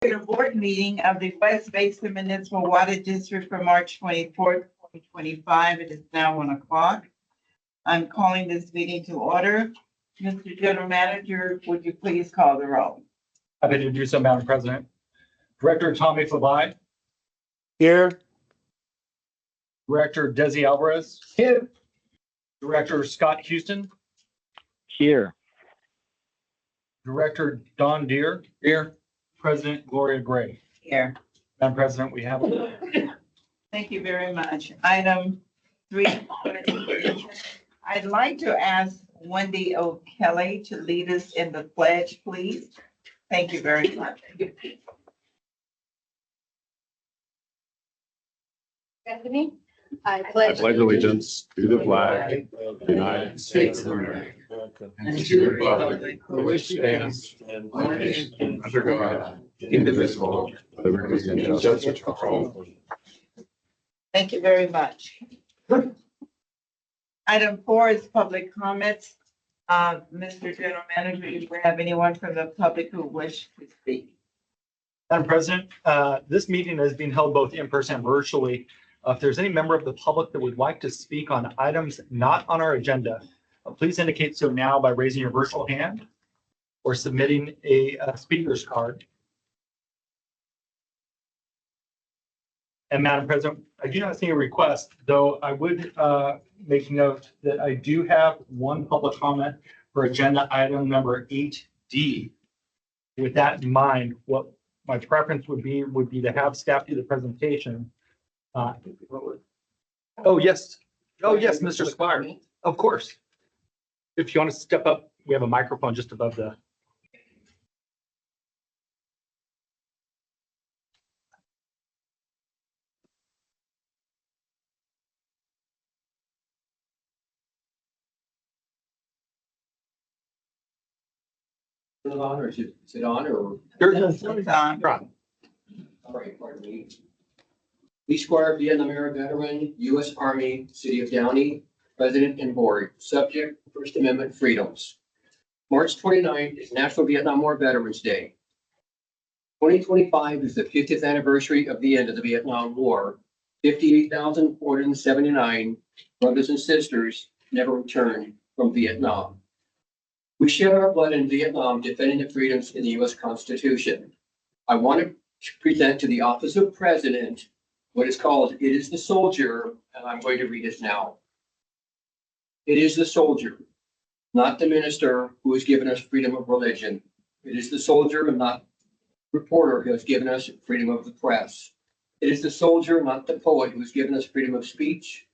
regular board meeting of the West Basin Municipal Water District for March 24th, 2025. It is now 1 o'clock. I'm calling this meeting to order. Mr. General Manager, would you please call the roll? Happy to do so, Madam President. Director Tommy Flavai, Here. Director Desi Alvarez, Here. Director Scott Houston, Here. Director Don Deere, Here. President Gloria Gray. Here. Madam President, we have Thank you very much. Item 3. I'd like to ask Wendy O'Kelly to lead us in the pledge, please. Thank you very much. Stephanie? I I pledge pledge allegiance to the flag of the United States of America and to the republic for which stands one nation under God, indivisible, with liberty and justice for all. Thank you very much. Item 4 is public comments. Mr. General Manager, do you have anyone from the public who wish to speak? Madam President, this meeting is being held both in person and virtually. If there's any member of the public that would like to speak on items not on our agenda, please indicate so now by raising your virtual hand or submitting a speaker's card. And Madam President, I do not see a request, though I would make note that I do have one public comment for agenda item number 8D. With that in mind, what my preference would be to have staff do the presentation. Oh, yes. Oh, yes, Mr. Squire. Of course. If you want to step up, we have a microphone just above the. Is it on or is it on or? It's on. Right. All right, pardon me. Lee Squire, Vietnam era veteran, U.S. Army, City of Downey, President and Board, subject First Amendment freedoms. March 29th is National Vietnam War Veterans Day. 2025 is the 50th anniversary of the end of the Vietnam War. 58,479 brothers and sisters never returned from Vietnam. We shed our blood in Vietnam defending the freedoms in the U.S. Constitution. I want to present to the Office of President what is called "It is the Soldier," and I'm going to read it now. It is the soldier, not the minister, who has given us freedom of religion. It is the soldier and not the reporter who has given us freedom of the press. It is the soldier, not the poet, who has given us freedom of speech.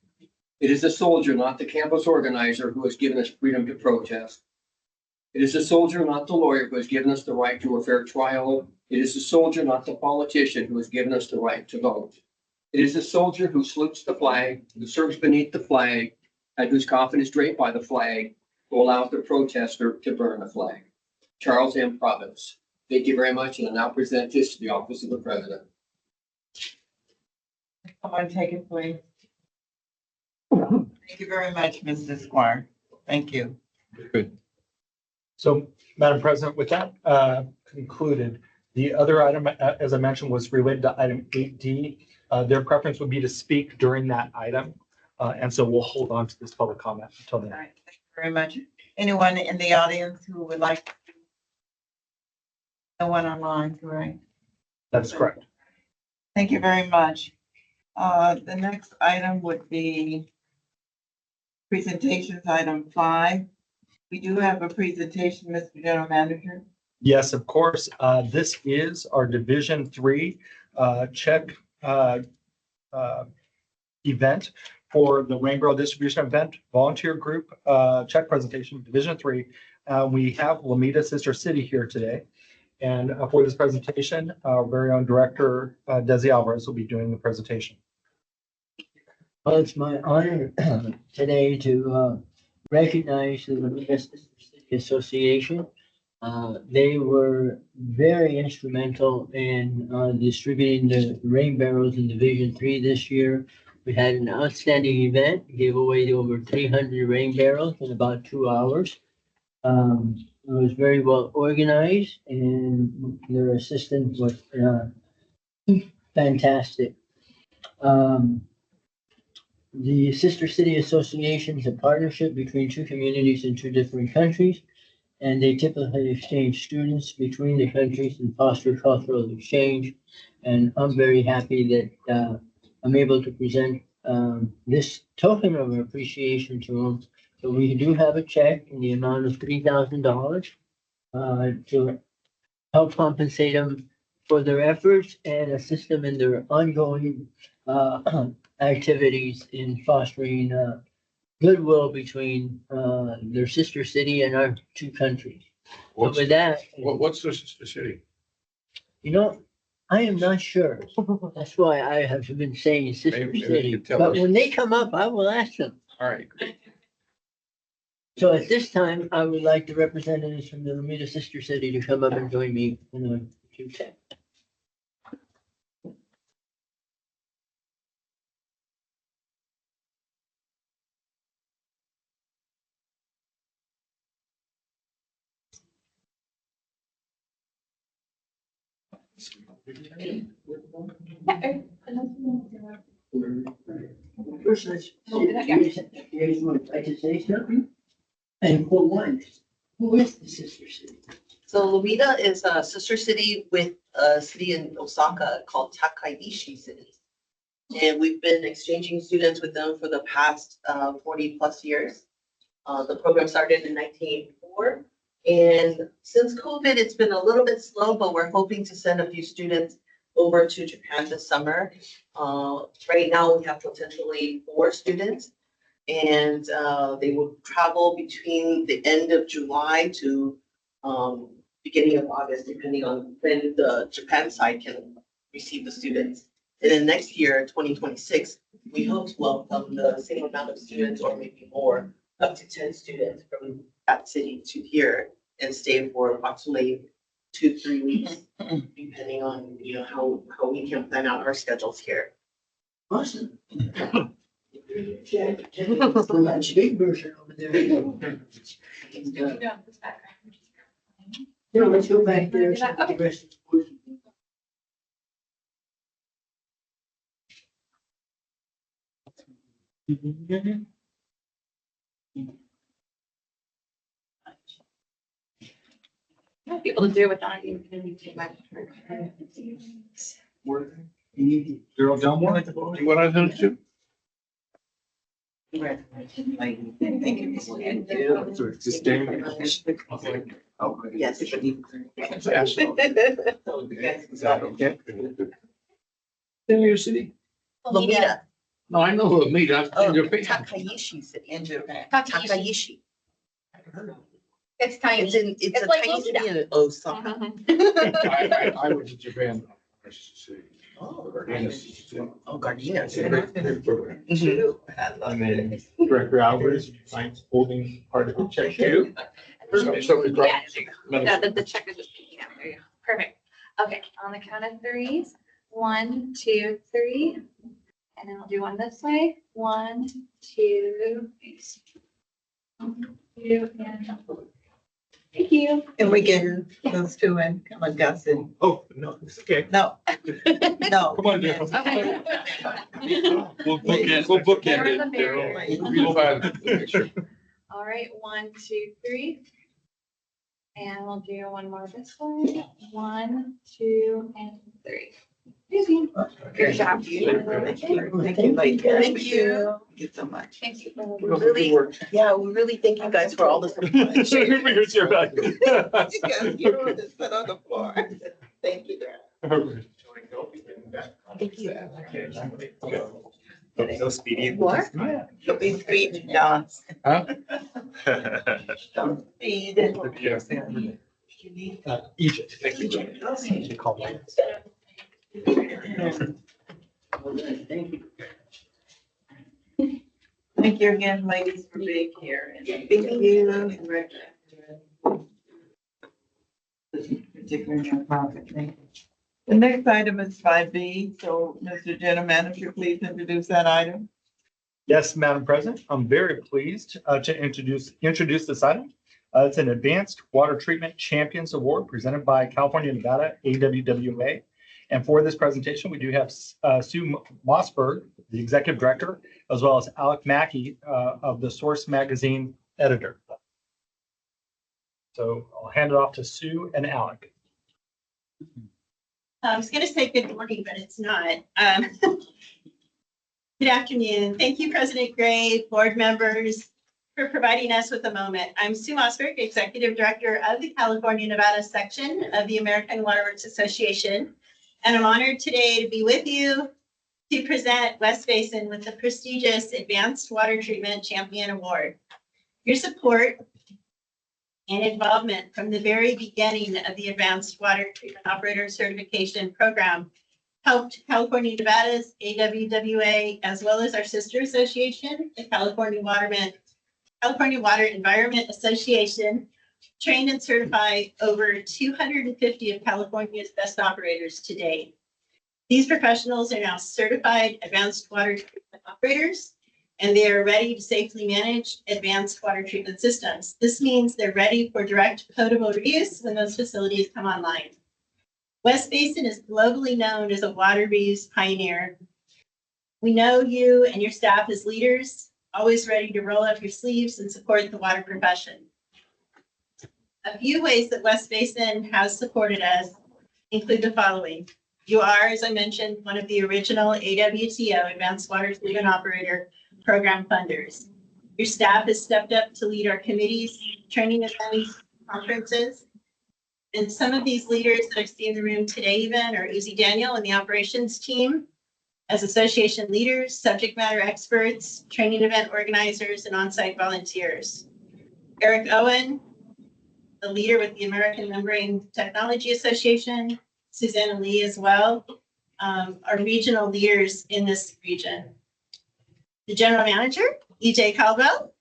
It is the soldier, not the campus organizer, who has given us freedom to protest. It is the soldier, not the lawyer, who has given us the right to a fair trial. It is the soldier, not the politician, who has given us the right to vote. It is the soldier who salutes the flag, who serves beneath the flag, and whose coffin is draped by the flag, who allows the protester to burn the flag. Charles M. Province. Thank you very much, and I now present this to the Office of the President. Come on, take it, please. Thank you very much, Mr. Squire. Thank you. Good. So, Madam President, with that concluded, the other item, as I mentioned, was related to item 8D. Their preference would be to speak during that item. And so we'll hold on to this public comment until All then. right, thank you very much. Anyone in the audience who would like? No one online, correct? That's correct. Thank you very much. The next item would be presentations, item 5. We do have a presentation, Mr. General Manager. Yes, of course. This is our Division 3 check event for the Rain Barrel Distribution Event Volunteer Group check presentation, Division 3. We have Lomita Sister City here today. And for this presentation, our very own director, Desi Alvarez, will be doing the presentation. Well, it's my honor today to recognize the Lomita Sister City Association. They were very instrumental in distributing the rain barrels in Division 3 this year. We had an outstanding event, gave away over 300 rain barrels in about 2 hours. was very well organized and their assistant was fantastic. The Sister City Association is a partnership between two communities in two different countries, and they typically exchange students between the countries and foster cultural exchange. And I'm very happy that I'm able to present this token of appreciation to them. So we do have a check in the amount of $3,000 to help compensate them for their efforts and assist them in their ongoing activities in fostering goodwill between their sister city and our two countries. So What's, with that, what's the sister city? you know, I am not sure. That's why I have been saying sister Maybe you city. can tell But us. when they come up, I will ask them. All right. So at this time, I would like the representatives from the Alameda Sister City to come up and join me in a few seconds. First, let's, you would like to say something? And for one, who is the sister city? So Alameda is a sister city with a city in Osaka called Takaishi City. And we've been exchanging students with them for the past 40 plus years. The program started in 1984. And since COVID, it's been a little bit slow, but we're hoping to send a few students over to Japan this summer. Right now, we have potentially 4 students. And they will travel between the end of July to beginning of August, depending on when the Japan side can receive the students. And then next year, 2026, we hope to welcome the same amount of students or maybe more, up to 10 students from that city to here and stay for approximately 2-3 weeks, depending on, you know, how we can plan out our schedules here. Awesome. That's big version over there. No, let's go back there. So the rest of the board- Might be able to do it without you. Gerald Delmore? You want to do too? Congratulations, ladies. Thank you. Yes. Is that okay? Senior city? Alameda. No, I know who me, that's Oh, in Japan. Takaishi City. In Japan. Takaishi. It's tiny. It's a like tiny Lolita. city in Osaka. I went to Japan. Oh, Oh, Gardena. Mhm. I love And it. then Director Alvarez, signs holding part of the check too. Somebody brought- Yeah, the check is just picking up. There you go. Perfect. Okay, on the count of 3s. 1, 2, 3. And then I'll do one this way. 1, 2, 2, and thank you. And we can those two and come on, Gus, and, Oh, no, it's okay. no, no. Come on, Daryl. We'll bookend it, Daryl. We'll find the picture. All right, 1, 2, 3. And we'll do one more this way. 1, 2, and 3. Easy. Good job. Thank you, ladies. Thank you. Thank you so much. Thank you. Really, yeah, we really thank you guys for all the support. Here's your back. You guys, you don't just sit on the floor. Thank you, Dad. Thank you. So speedy. What? You'll be speed, John. Huh? Don't speed. Yeah. Egypt. They call me. Thank you. Thank you again, ladies, for being here. And thank you. This particular nonprofit, thank you. The next item is 5B. So, Mr. General Manager, please introduce that item. Yes, Madam President, I'm very pleased to introduce this item. It's an Advanced Water Treatment Champions Award presented by California, Nevada, AWWA. And for this presentation, we do have Sue Mossberg, the Executive Director, as well as Alec Mackey of the Source Magazine editor. So I'll hand it off to Sue and Alec. I was going to say good morning, but it's not. Good afternoon. Thank you, President Gray, board members, for providing us with a moment. I'm Sue Mossberg, Executive Director of the California, Nevada section of the American Water Works Association. And I'm honored today to be with you to present West Basin with the prestigious Advanced Water Treatment Champion Award. Your support and involvement from the very beginning of the Advanced Water Treatment Operator Certification Program helped California, Nevada's AWWA, as well as our sister association, the California Water Environment Association, train and certify over 250 of California's best operators to date. These professionals are now certified advanced water treatment operators, and they are ready to safely manage advanced water treatment systems. This means they're ready for direct potable reuse when those facilities come online. West Basin is globally known as a water reuse pioneer. We know you and your staff as leaders, always ready to roll up your sleeves and support the water profession. A few ways that West Basin has supported us include the following. You are, as I mentioned, one of the original AWTO, Advanced Water Treatment Operator Program funders. Your staff has stepped up to lead our committees, training events, conferences. And some of these leaders that I see in the room today even are Uzi Daniel and the operations team as association leaders, subject matter experts, training event organizers, and on-site volunteers. Eric Owen, the leader with the American Membrane Technology Association, Susanna Lee as well, are regional leaders in this region. The general manager, EJ Caldwell,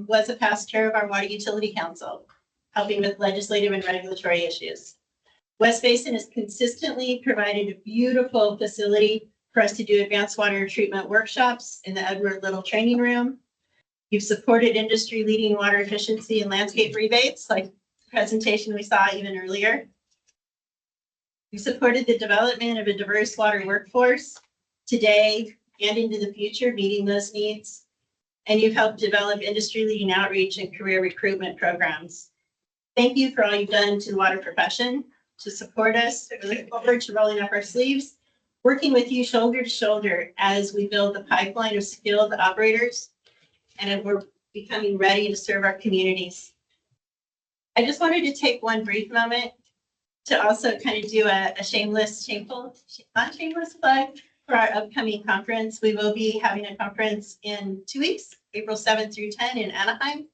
was a past chair of our Water Utility Council, helping with legislative and regulatory issues. West Basin has consistently provided a beautiful facility for us to do advanced water treatment workshops in the Edward Little Training Room. You've supported industry-leading water efficiency and landscape rebates, like the presentation we saw even earlier. You supported the development of a diverse water workforce today and into the future, meeting those needs. And you've helped develop industry-leading outreach and career recruitment programs. Thank you for all you've done to the water profession to support us. We look forward to rolling up our sleeves, working with you shoulder to shoulder as we build the pipeline of skilled operators and we're becoming ready to serve our communities. I just wanted to take one brief moment to also kind of do a not shameless plug for our upcoming conference. We will be having a conference in 2 weeks, April 7th through 10 in Anaheim.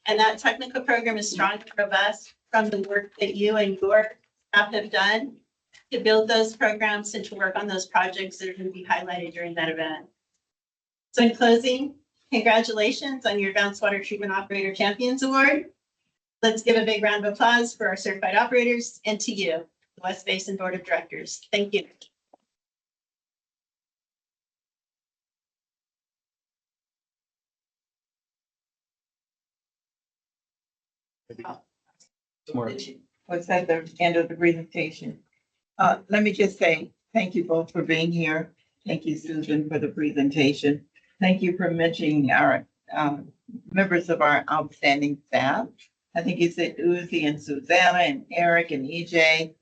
And that technical program is strong and robust from the work that you and your staff have done to build those programs and to work on those projects that are going to be highlighted during that event. So in closing, congratulations on your Advanced Water Treatment Operator Champions Award. Let's give a big round of applause for our certified operators and to you, the West Basin Board of Directors. Thank you. Was at the end of the presentation. Let me just say, thank you both for being here. Thank you, Susan, for the presentation. Thank you for mentioning our members of our outstanding staff. I think you said Uzi and Susanna and Eric and EJ.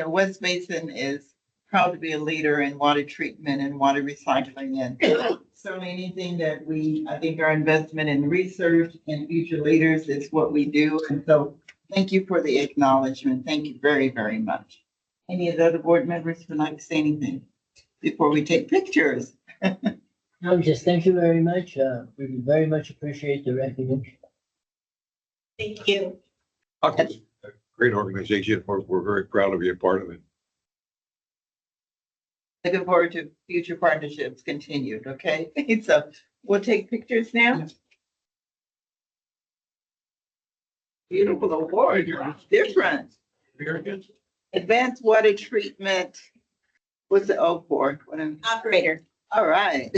West Basin is proud to be a leader in water treatment and water recycling. And certainly anything that I think our investment in research and future leaders is what we do. And so thank you for the acknowledgement. Thank you very, very much. Any of the other board members would like to say anything before we take pictures? No, just thank you very much. We very much appreciate the recognition. Thank you. Okay. A great organization. We're very proud to be a part of it. Looking forward to future partnerships continued, okay? So we'll take pictures now. Beautiful award, it's different. Very good. Advanced water treatment. What's the O for? Operator. All right.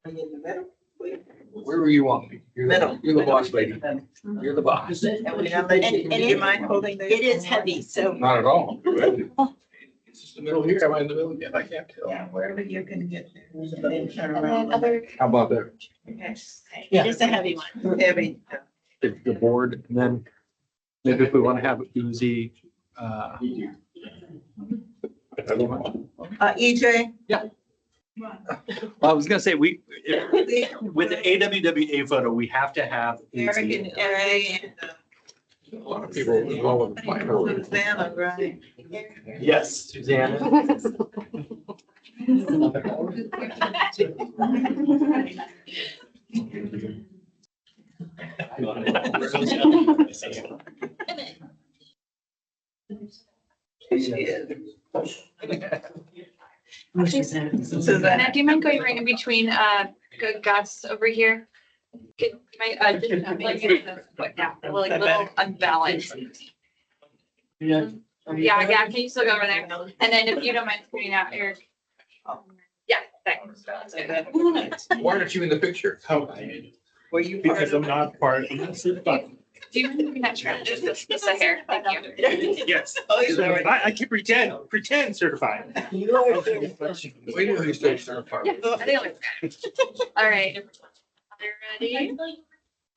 Are you in the middle? Wherever you want me. Middle. You're the boss lady. You're the boss. And we're gonna let you, And do you mind holding this? It is heavy, so. Not at all. It's just the middle here. Am I in the middle? Yeah, I can't tell. Yeah, wherever you can get there. And then turn And then around. other, How about that? Okay. It is a heavy one. Heavy. The board, and then maybe if we want to have Uzi, EJ? Well, I was gonna say, with the AWWA photo, we have to have. Eric and Ray and A lot of people involved with the flag. Susanna, right? yes, Susanna. She is. Susanna, do you mind going right in between, Gus over here? Get my, just like, foot down, like a little unbalanced. Yeah. Yeah, can you still go over there? And then if you don't mind screening out, Eric. Yeah, thanks. That's good. Why aren't you in the picture? Were you part Because of I'm not part of this. Do you mind moving that trend, just a hair? Thank you. Yes. Oh, he's already. I can pretend certified. You are. We knew he stayed certified. Yeah, I think I'll be good. All right. Are you ready?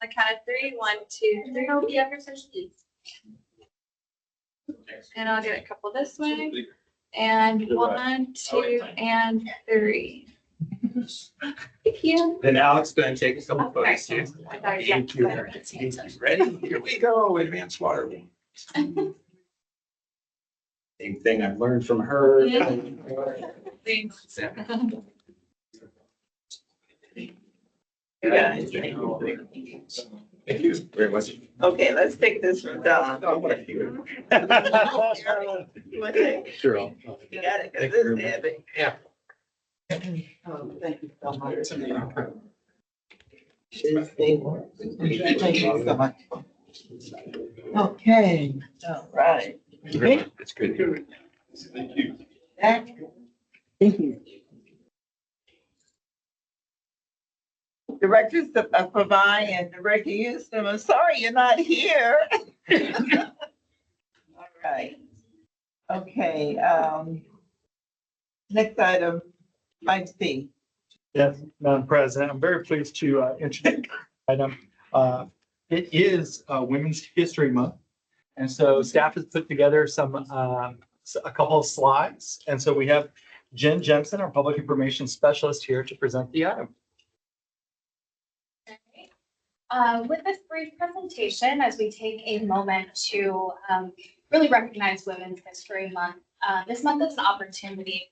The count of 3, 1, 2, 3. Oh, yeah, and I'll get a couple this way. And 1, 2, and 3. Thank you. Then Alex gonna take a couple Okay. photos too. I thought, yeah. Thank you. Ready? Here we go. Advanced water. Same thing I've learned from her. Thanks. Yeah. Thank you very much. Okay, let's take this from Don. Oh, what you- You want to take? Sure. You got it, because Thank you this is heavy. Yeah. Oh, thank you so much. Thank you so much. Okay, all right. It's good. Thank you. That Thank you. Directors of Provide and Director Houston, I'm sorry you're not here. All right. Okay, next item, 5C. Yes, Madam President, I'm very pleased to introduce the item. It is Women's History Month. And so staff has put together a couple of slides. And so we have Jen Jensen, our Public Information Specialist, here to present the item. With this brief presentation, as we take a moment to really recognize Women's History Month, this month is an opportunity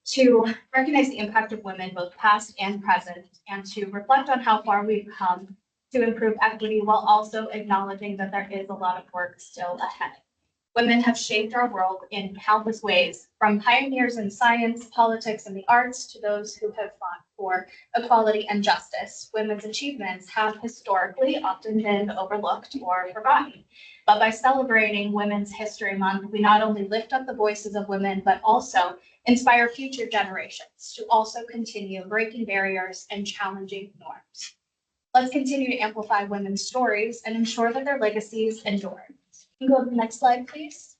to recognize the impact of women, both past and present, and to reflect on how far we've come to improve equity while also acknowledging that there is a lot of work still ahead. Women have shaped our world in countless ways, from pioneers in science, politics, and the arts to those who have fought for equality and justice. Women's achievements have historically often been overlooked or forgotten. But by celebrating Women's History Month, we not only lift up the voices of women, but also inspire future generations to also continue breaking barriers and challenging norms. Let's continue to amplify women's stories and ensure that their legacies endure. Can you go to the next slide, please?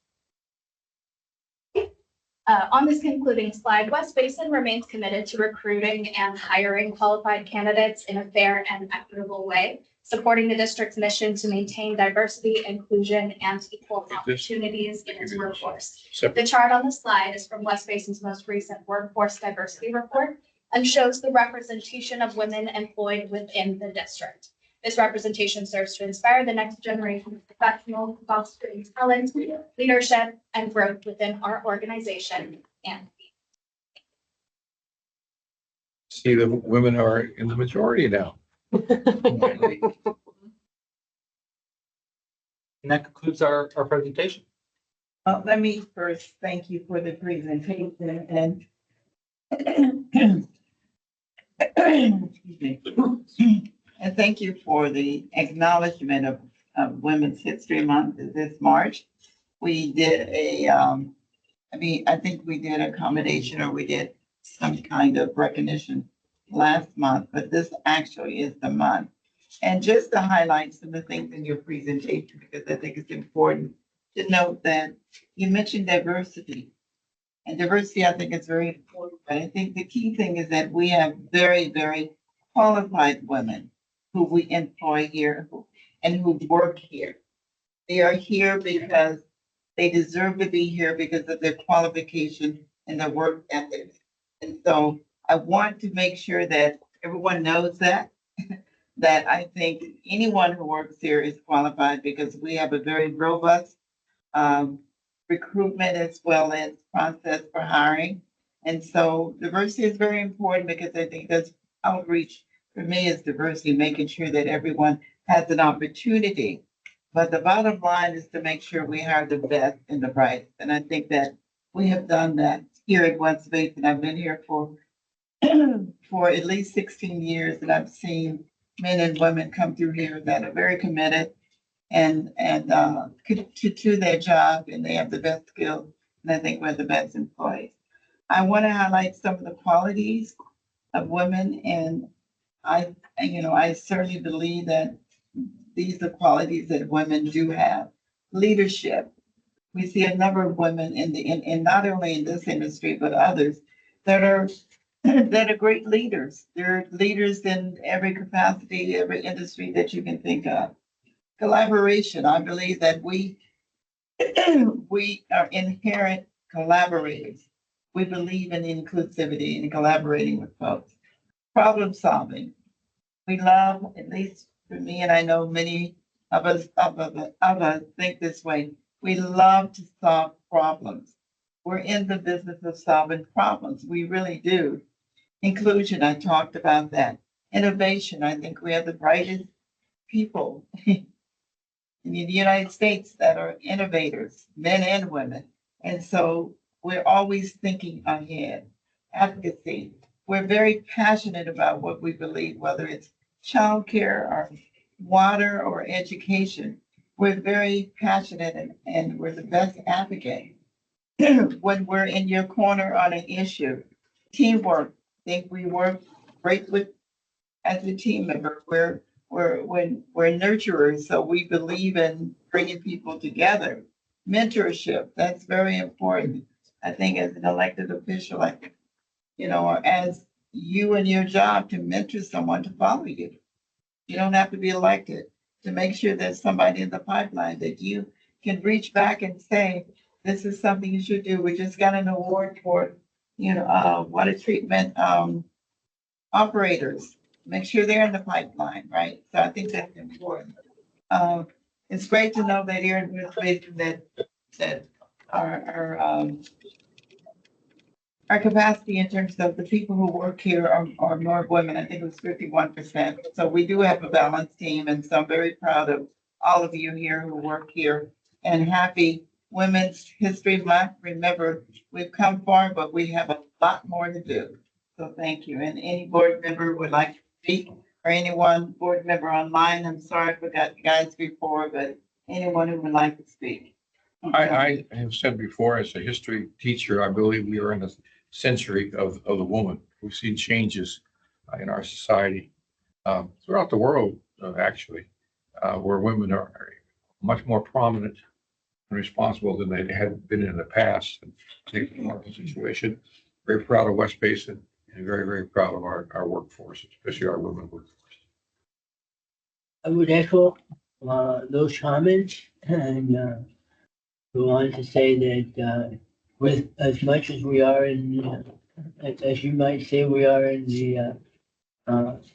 On this concluding slide, West Basin remains committed to recruiting and hiring qualified candidates in a fair and equitable way, supporting the district's mission to maintain diversity, inclusion, and equal opportunities in its workforce. The chart on the slide is from West Basin's most recent workforce diversity report and shows the representation of women employed within the district. This representation serves to inspire the next generation of professionals, fostering talent, leadership, and growth within our organization and See, the women are in the majority now. And that concludes our presentation. Let me first thank you for the presentation and excuse me. And thank you for the acknowledgement of Women's History Month this March. We did I think we did accommodation or we did some kind of recognition last month, but this actually is the month. And just to highlight some of the things in your presentation, because I think it's important to note that you mentioned diversity. And diversity, I think, is very important. But I think the key thing is that we have very, very qualified women who we employ here and who work here. They are here because they deserve to be here because of their qualification and their work ethic. And so I want to make sure that everyone knows that, that I think anyone who works here is qualified because we have a very robust um, recruitment as well as process for hiring. And so diversity is very important because I think that's outreach for me is diversity, making sure that everyone has an opportunity. But the bottom line is to make sure we hire the best and the brightest. And I think that we have done that here at West Basin. I've been here for for at least 16 years, and I've seen men and women come through here that are very committed and to their job, and they have the best skills, and I think we're the best employees. I want to highlight some of the qualities of women, and I certainly believe that these are qualities that women do have. Leadership. We see a number of women in not only in this industry, but others that are that are great leaders. They're leaders in every capacity, every industry that you can think of. Collaboration. I believe that we are inherent collaborators. We believe in inclusivity and collaborating with folks. Problem solving. We love, at least for me, and I know many of us think this way. We love to solve problems. We're in the business of solving problems. We really do. Inclusion, I talked about that. Innovation, I think we have the brightest people in the United States that are innovators, men and women. And so we're always thinking ahead. Advocacy, we're very passionate about what we believe, whether it's childcare or water or education. We're very passionate and we're the best advocate when we're in your corner on an issue. Teamwork, I think we work great with as a team member. We're nurturers, so we believe in bringing people together. Mentorship, that's very important. I think as an elected official, or as you and your job to mentor someone to follow you. You don't have to be elected to make sure there's somebody in the pipeline that you can reach back and say, this is something you should do. We just got an award for, water treatment operators. Make sure they're in the pipeline, right? So I think that's important. It's great to know that here in West Basin that our capacity in terms of the people who work here are more women. I think it was 51%. So we do have a balanced team, and so I'm very proud of all of you here who work here. And happy Women's History Month. Remember, we've come far, but we have a lot more to do. So thank you. And any board member would like to speak, or anyone board member online, I'm sorry I forgot you guys before, but anyone who would like to speak. I have said before, as a history teacher, I believe we are in a century of the woman. We've seen changes in our society throughout the world, actually, where women are much more prominent and responsible than they had been in the past. And taking more of the situation, very proud of West Basin and very, very proud of our workforce, especially our women workforce. I would echo those comments and go on to say that with as much as we are in, as you might say, we are in the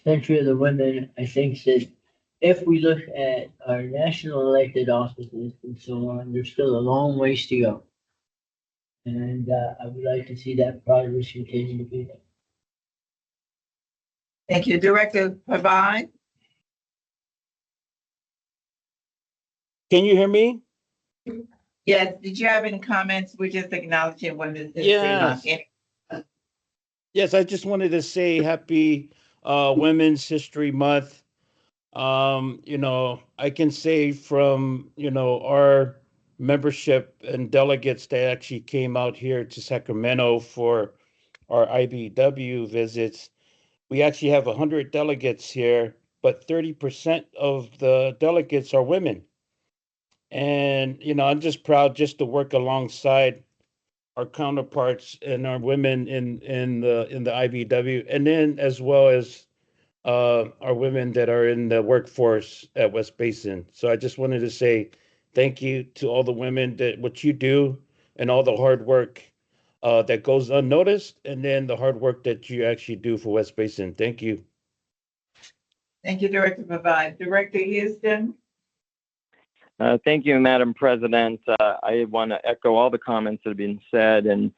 century of the women, I think that if we look at our national elected offices and so on, there's still a long ways to go. And I would like to see that progress continue to be there. Thank you. Director Provine. Can you hear me? Yes, did you have any comments? We're just acknowledging Women's History Month. Yes, I just wanted to say happy Women's History Month. I can say from, our membership and delegates that actually came out here to Sacramento for our IBW visits, we actually have 100 delegates here, but 30% of the delegates are women. And, I'm just proud just to work alongside our counterparts and our women in the IBW, and then as well as our women that are in the workforce at West Basin. So I just wanted to say thank you to all the women that what you do and all the hard work that goes unnoticed, and then the hard work that you actually do for West Basin. Thank you. Thank you, Director Provine. Director Houston? Thank you, Madam President. I want to echo all the comments that have been said, and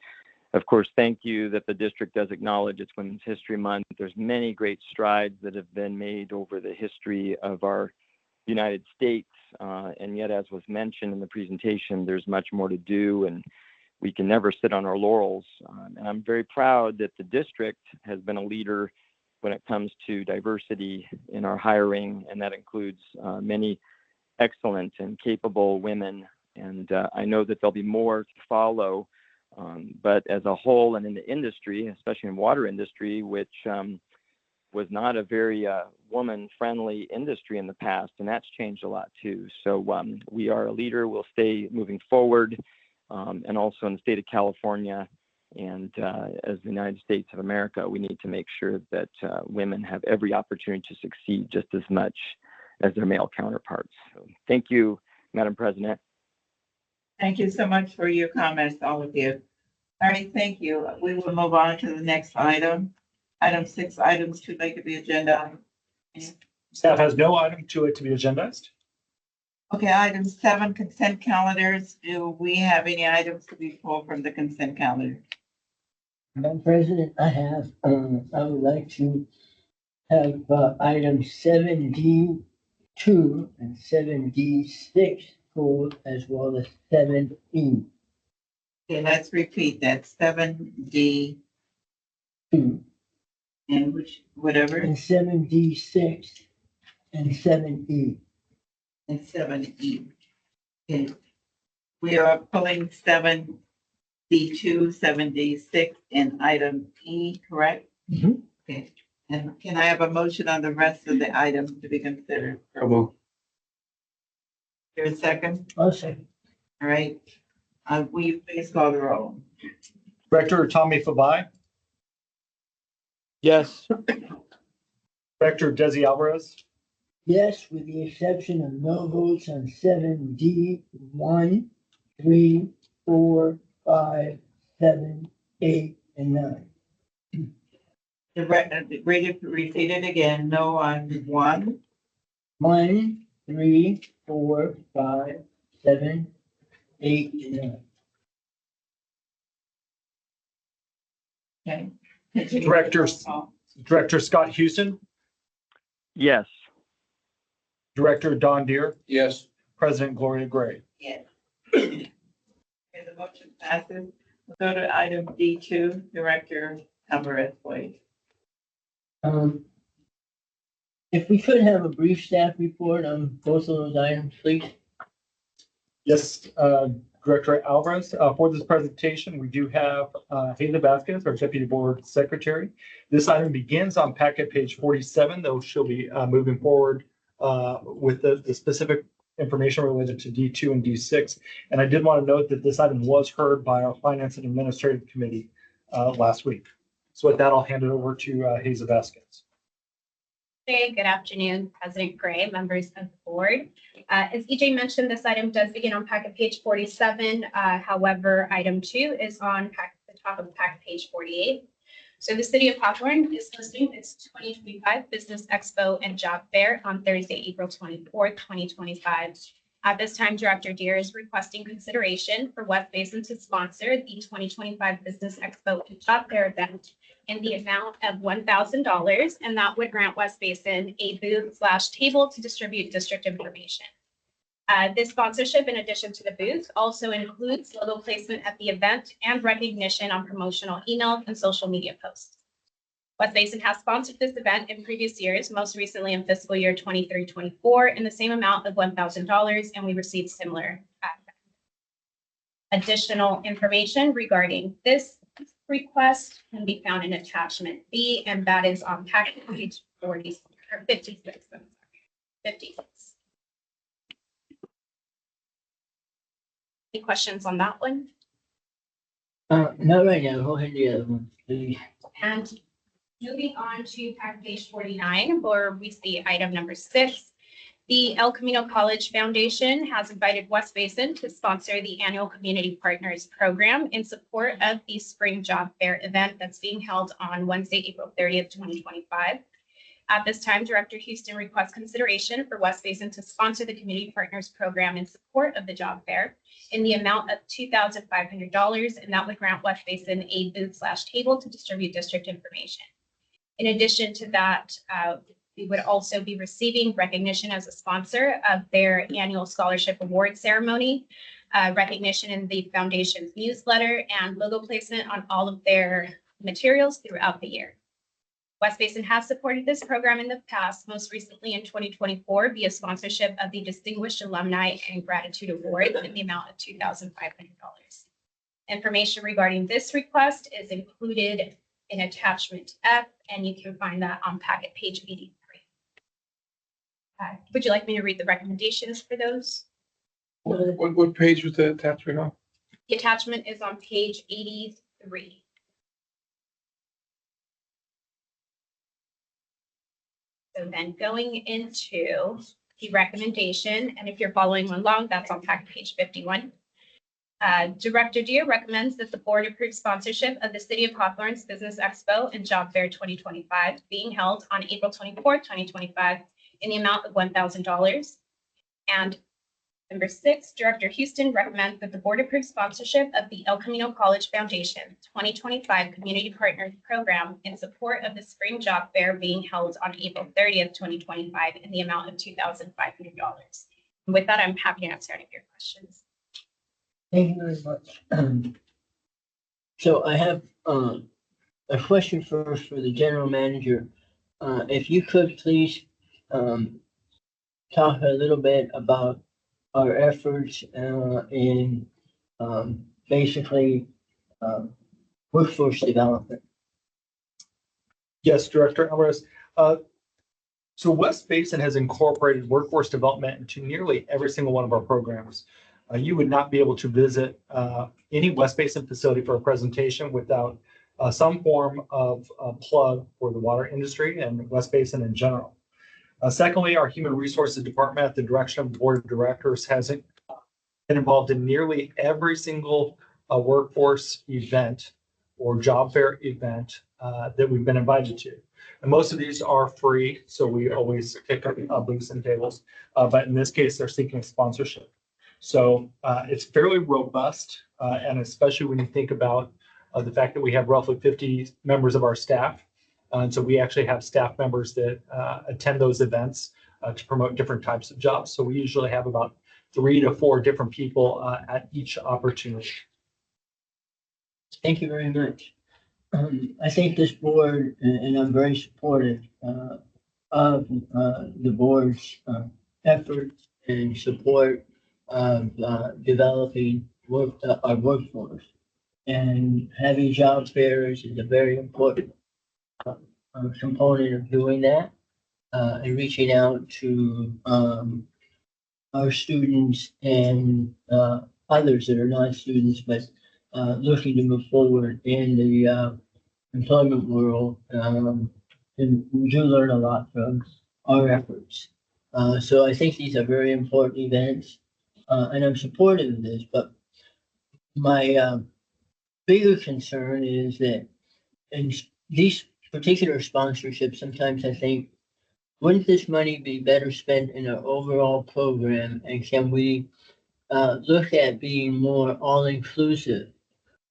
of course, thank you that the district does acknowledge it's Women's History Month. There's many great strides that have been made over the history of our United States, and yet, as was mentioned in the presentation, there's much more to do, and we can never sit on our laurels. And I'm very proud that the district has been a leader when it comes to diversity in our hiring, and that includes many excellent and capable women. And I know that there'll be more to follow, but as a whole and in the industry, especially in water industry, which was not a very woman-friendly industry in the past, and that's changed a lot too. So we are a leader. We'll stay moving forward, and also in the state of California and as the United States of America, we need to make sure that women have every opportunity to succeed just as much as their male counterparts. So thank you, Madam President. Thank you so much for your comments, all of you. All right, thank you. We will move on to the next item. Item 6, items to make the agenda. Staff has no item to be agendized. Okay, item 7, consent calendars. Do we have any items to be pulled from the consent calendar? Madam President, I would like to have item 7D2 and 7D6 pulled, as well as 7E. Okay, let's repeat that. 7D 2 and whatever, and 7D6 and 7E. and 7E. Okay. We are pulling 7D2, 7D6, and item E, correct? Mhm. Okay. And can I have a motion on the rest of the items to be considered? Is there a second? I'll second. All right. Will you please call the roll? Director Tommy Fabai, Yes. Director Desi Alvarez, Yes, with the exception of no votes on 7D1, 3, 4, 5, 7, 8, and 9. Repeat it again. No on 1, 1, 3, 4, 5, 7, 8, and 9. okay. Director Scott Houston, Yes. Director Don Deere, Yes. President Gloria Gray. Yes. Okay, the motion passes. We'll go to item D2, Director Alvarez, please. If we could have a brief staff report on both of those items, please. Yes, Director Alvarez, for this presentation, we do have Hazel Vasquez, our Deputy Board Secretary. This item begins on packet page 47, though she'll be moving forward with the specific information related to D2 and D6. And I did want to note that this item was heard by our Finance and Administrative Committee last week. So with that, I'll hand it over to Hazel Vasquez. Hey, good afternoon, President Gray, members of the board. As EJ mentioned, this item does begin on packet page 47. However, item 2 is on the top of packet page 48. So the city of Hawthorne is hosting its 2025 Business Expo and Job Fair on Thursday, April 24th, 2025. At this time, Director Deere is requesting consideration for West Basin to sponsor the 2025 Business Expo and Job Fair event in the amount of $1,000, and that would grant West Basin a booth/table to distribute district information. This sponsorship, in addition to the booth, also includes logo placement at the event and recognition on promotional emails and social media posts. West Basin has sponsored this event in previous years, most recently in fiscal year 23-24, in the same amount of $1,000, and we received similar additional information regarding this request can be found in attachment B, and that is on packet page 40 or 56. I'm sorry, 56. Any questions on that one? Not right now. Go ahead, the other one, please. And moving on to packet page 49, where we see item number 6. The El Camino College Foundation has invited West Basin to sponsor the annual Community Partners Program in support of the Spring Job Fair event that's being held on Wednesday, April 30th, 2025. At this time, Director Houston requests consideration for West Basin to sponsor the Community Partners Program in support of the job fair in the amount of $2,500, and that would grant West Basin a booth/table to distribute district information. In addition to that, we would also be receiving recognition as a sponsor of their annual scholarship award ceremony, recognition in the foundation's newsletter, and logo placement on all of their materials throughout the year. West Basin has supported this program in the past, most recently in 2024 via sponsorship of the Distinguished Alumni and Gratitude Award in the amount of $2,500. Information regarding this request is included in attachment F, and you can find that on packet page 83. Would you like me to read the recommendations for those? What page was the attachment on? The attachment is on page 83. So then going into the recommendation, and if you're following along, that's on packet page 51. Director Dio recommends that the board approve sponsorship of the City of Hawthorne's Business Expo and Job Fair 2025 being held on April 24th, 2025 in the amount of $1,000. And number 6, Director Houston recommends that the board approve sponsorship of the El Camino College Foundation 2025 Community Partners Program in support of the Spring Job Fair being held on April 30th, 2025 in the amount of $2,500. With that, I'm happy to answer any of your questions. Thank you very much. So I have a question first for the general manager. If you could please talk a little bit about our efforts in basically workforce development. Yes, Director Alvarez. So West Basin has incorporated workforce development into nearly every single one of our programs. You would not be able to visit any West Basin facility for a presentation without some form of plug for the water industry and West Basin in general. Secondly, our Human Resources Department at the direction of the Board of Directors has been involved in nearly every single workforce event or job fair event that we've been invited to. And most of these are free, so we always pick up booths and tables. But in this case, they're seeking sponsorship. So it's fairly robust, and especially when you think about the fact that we have roughly 50 members of our staff. And so we actually have staff members that attend those events to promote different types of jobs. So we usually have about 3 to 4 different people at each opportunity. Thank you very much. I think this board, and I'm very supportive of the board's efforts and support of developing our workforce. And having job fairs is a very important component of doing that and reaching out to our students and others that are not students, but looking to move forward in the employment world. And we do learn a lot from our efforts. So I think these are very important events, and I'm supportive of this, but my bigger concern is that in these particular sponsorships, sometimes I think, wouldn't this money be better spent in our overall program? And can we look at being more all-inclusive?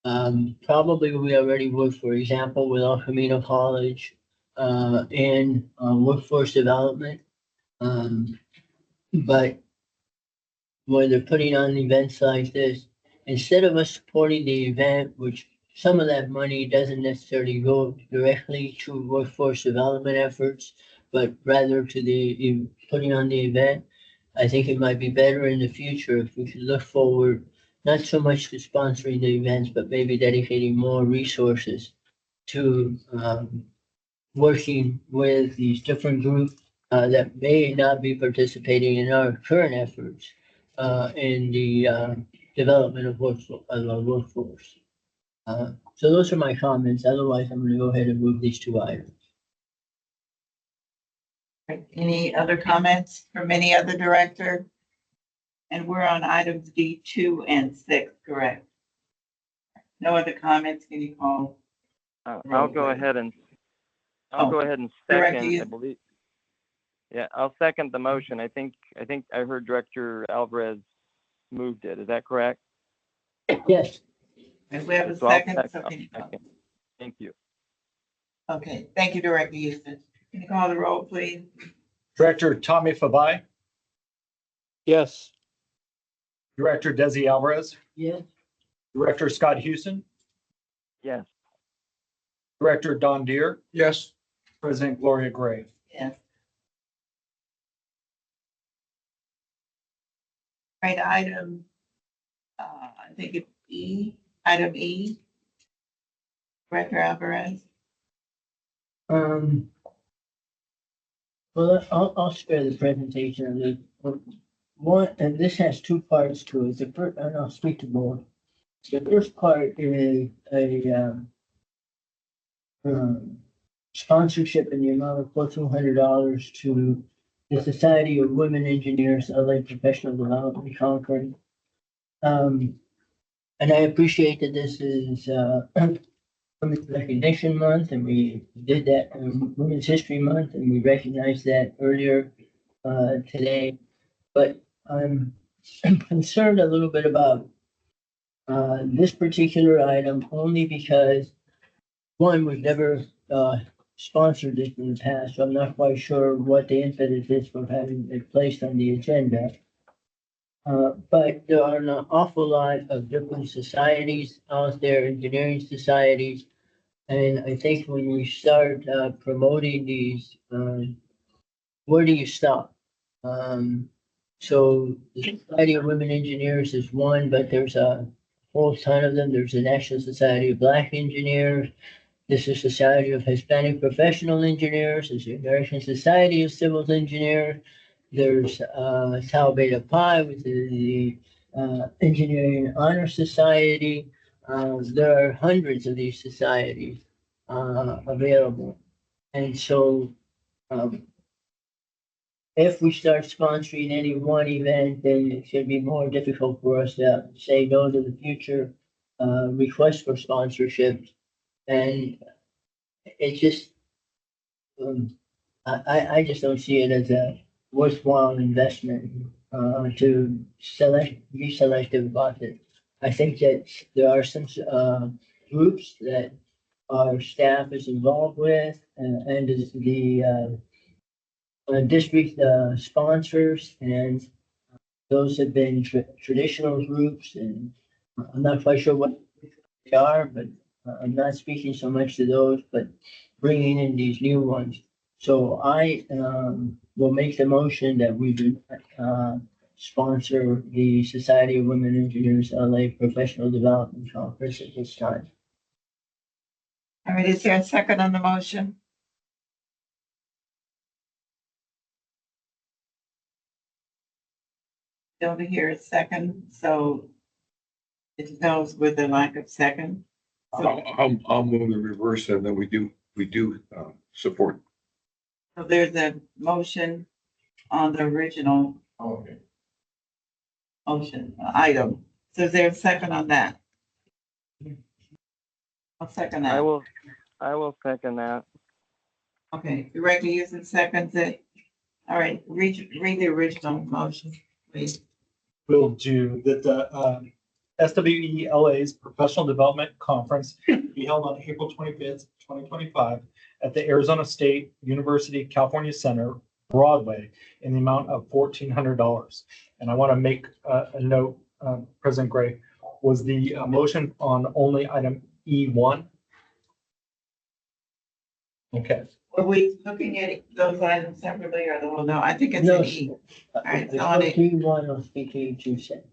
Probably we already would, for example, with El Camino College and workforce development. But when they're putting on events like this, instead of us supporting the event, which some of that money doesn't necessarily go directly to workforce development efforts, but rather to the putting on the event, I think it might be better in the future if we could look forward not so much to sponsoring the events, but maybe dedicating more resources to working with these different groups that may not be participating in our current efforts in the development of our workforce. So those are my comments. Otherwise, I'm going to go ahead and move these two items. Right, any other comments from any other director? And we're on items D2 and 6, correct? No other comments? Can you call? I'll go ahead and, I'll go ahead and Director, second, you- I believe. Yeah, I'll second the motion. I think I heard Director Alvarez moved it. Is that correct? Yes. If we have a So I'll second, so I'll can you call? second. Thank you. Okay, thank you, Director Houston. Can you call the roll, please? Director Tommy Fabai, Yes. Director Desi Alvarez, Yes. Director Scott Houston, Yes. Director Don Deere, Yes. President Gloria Gray. Yes. Right, item, I think it's E, item E. Director Alvarez. Well, I'll spare the presentation of the one, and this has two parts to it. The first, and I'll speak to both. The first part is a sponsorship in the amount of $1,400 to the Society of Women Engineers, LA Professional Development Conference. And I appreciate that this is Women's Recognition Month, and we did that Women's History Month, and we recognized that earlier today. But I'm concerned a little bit about this particular item only because, one, we've never sponsored this in the past, so I'm not quite sure what the impetus is for having it placed on the agenda. But there are an awful lot of different societies out there, engineering societies. And I think when we start promoting these, where do you stop? So the Society of Women Engineers is one, but there's a whole ton of them. There's the National Society of Black Engineers. This is Society of Hispanic Professional Engineers. There's the American Society of Civil Engineers. There's Tau Beta Pi, which is the Engineering Honor Society. There are hundreds of these societies available. And so if we start sponsoring any one event, then it should be more difficult for us to say no to the future requests for sponsorships. And it just, I just don't see it as a worthwhile investment to be selective about it. I think that there are some groups that our staff is involved with and the district sponsors, and those have been traditional groups, and I'm not quite sure what they are, but I'm not speaking so much to those, but bringing in these new ones. So I will make the motion that we do sponsor the Society of Women Engineers LA Professional Development Conference at this time. All right, is there a second on the motion? Don't hear a second, so it goes with the lack of second. So, I'll move the reverse and then we do support. so there's a motion on the original Okay. motion item. So is there a second on that? I'll second that. I will second that. Okay, Director Houston seconds it. All right, read the original motion, please. We'll do that the SWELA's Professional Development Conference be held on April 25th, 2025 at the Arizona State University California Center, Broadway, in the amount of $1,400. And I want to make a note, President Gray, was the motion on only item E1? Okay. Were we looking at those items separately or the whole, no, I think it's No, an E. All right, so on it. One, I'll speak to you two seconds.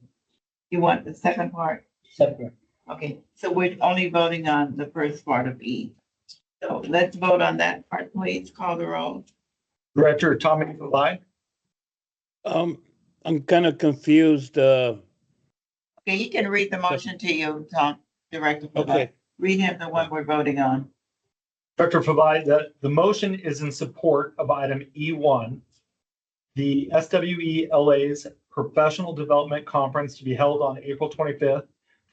You want the second part? separate. Okay, so we're only voting on the first part of E. So let's vote on that part, please. Call the roll. Director Tommy Provide, I'm kind of confused. Okay, you can read the motion to you, Tom, Director. Okay. Read him the one we're voting on. Director Provide, the motion is in support of item E1, the SWELA's Professional Development Conference to be held on April 25th,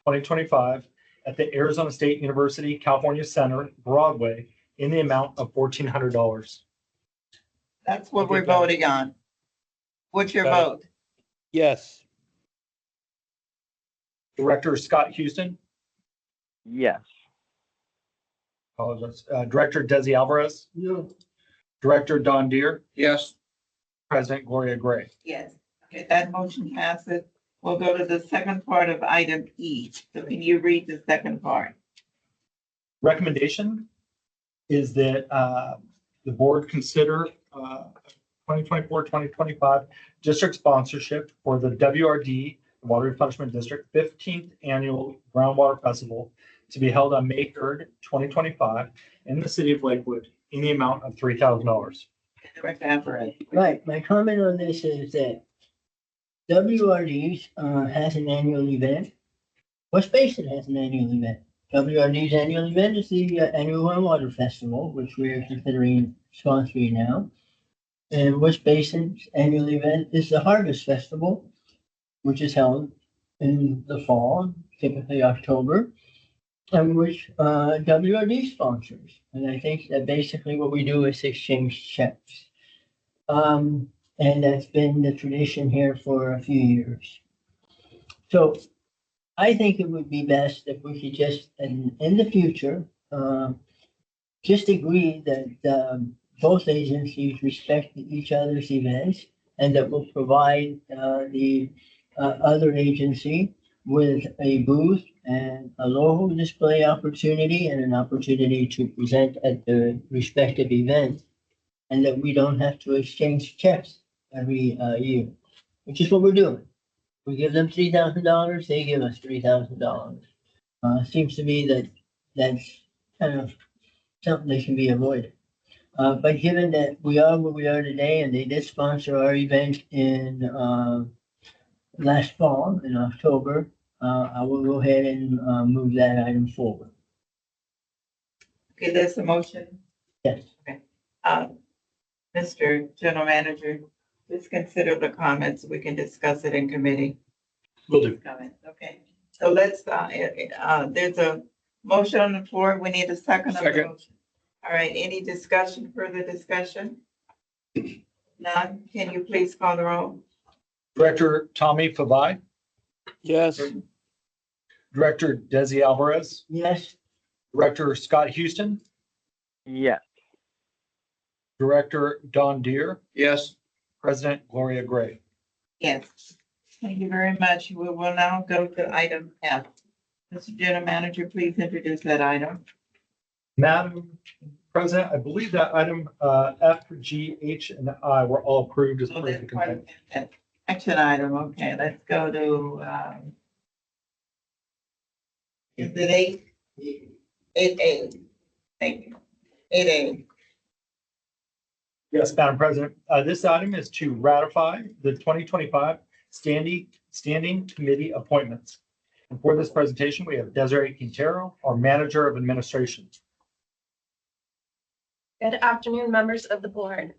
2025 at the Arizona State University California Center, Broadway, in the amount of $1,400. That's what Okay, we're got it. voting on. What's your Got it. vote? Yes. Director Scott Houston, Yes. apologize. Director Desi Alvarez, No. Director Don Deere, Yes. President Gloria Gray. Yes. Okay, that motion passes. We'll go to the second part of item E. So can you read the second part? Recommendation is that the board consider 2024-2025 district sponsorship for the WRD Water Replenishment District 15th Annual Groundwater Festival to be held on May 3rd, 2025 in the city of Lakewood in the amount of $3,000. Director Alvarez. Right, my comment on this is that WRD's has an annual event. West Basin has an annual event. WRD's annual event is the annual Water Festival, which we're considering sponsoring now. And West Basin's annual event is the Harvest Festival, which is held in the fall, typically October, and which WRD sponsors. And I think that basically what we do is exchange checks. And that's been the tradition here for a few years. So I think it would be best if we could just, in the future, just agree that both agencies respect each other's events and that will provide the other agency with a booth and a logo display opportunity and an opportunity to present at the respective event, and that we don't have to exchange checks every year, which is what we're doing. We give them $3,000, they give us $3,000. Seems to me that that's kind of something that can be avoided. But given that we are where we are today and they did sponsor our event in last fall, in October, I will go ahead and move that item forward. Okay, that's the motion. Yes. Okay. Mr. General Manager, please consider the comments. We can discuss it in committee. Will do. Comments, okay. So let's, there's a motion on the floor. We need a second. On the Second. motion. All right, any discussion, further discussion? None. Can you please call the roll? Director Tommy Provide, Yes. Director Desi Alvarez, Yes. Director Scott Houston, Yes. Director Don Deere, Yes. President Gloria Gray. Yes. Thank you very much. We will now go to item F. Mr. General Manager, please introduce that item. Madam President, I believe that item F, G, H, and I were all approved as So part of the that's part of consent. that action item. Okay, let's go to, is it eight? 8A. Thank you. 8A. Yes, Madam President, this item is to ratify the 2025 standing committee appointments. And for this presentation, we have Desiree Quintero, our Manager of Administration. Good afternoon, members of the board.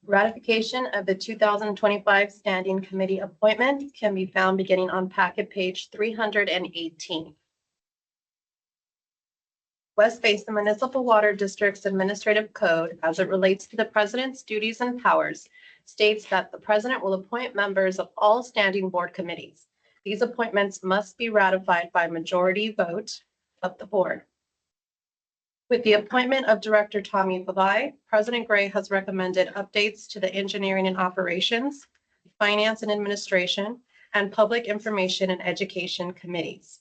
Ratification of the 2025 Standing Committee appointment can be found beginning on packet page 318. West Basin Municipal Water District's Administrative Code, as it relates to the president's duties and powers, states that the president will appoint members of all standing board committees. These appointments must be ratified by majority vote of the board. With the appointment of Director Tommy Pavai, President Gray has recommended updates to the Engineering and Operations, Finance and Administration, and Public Information and Education committees.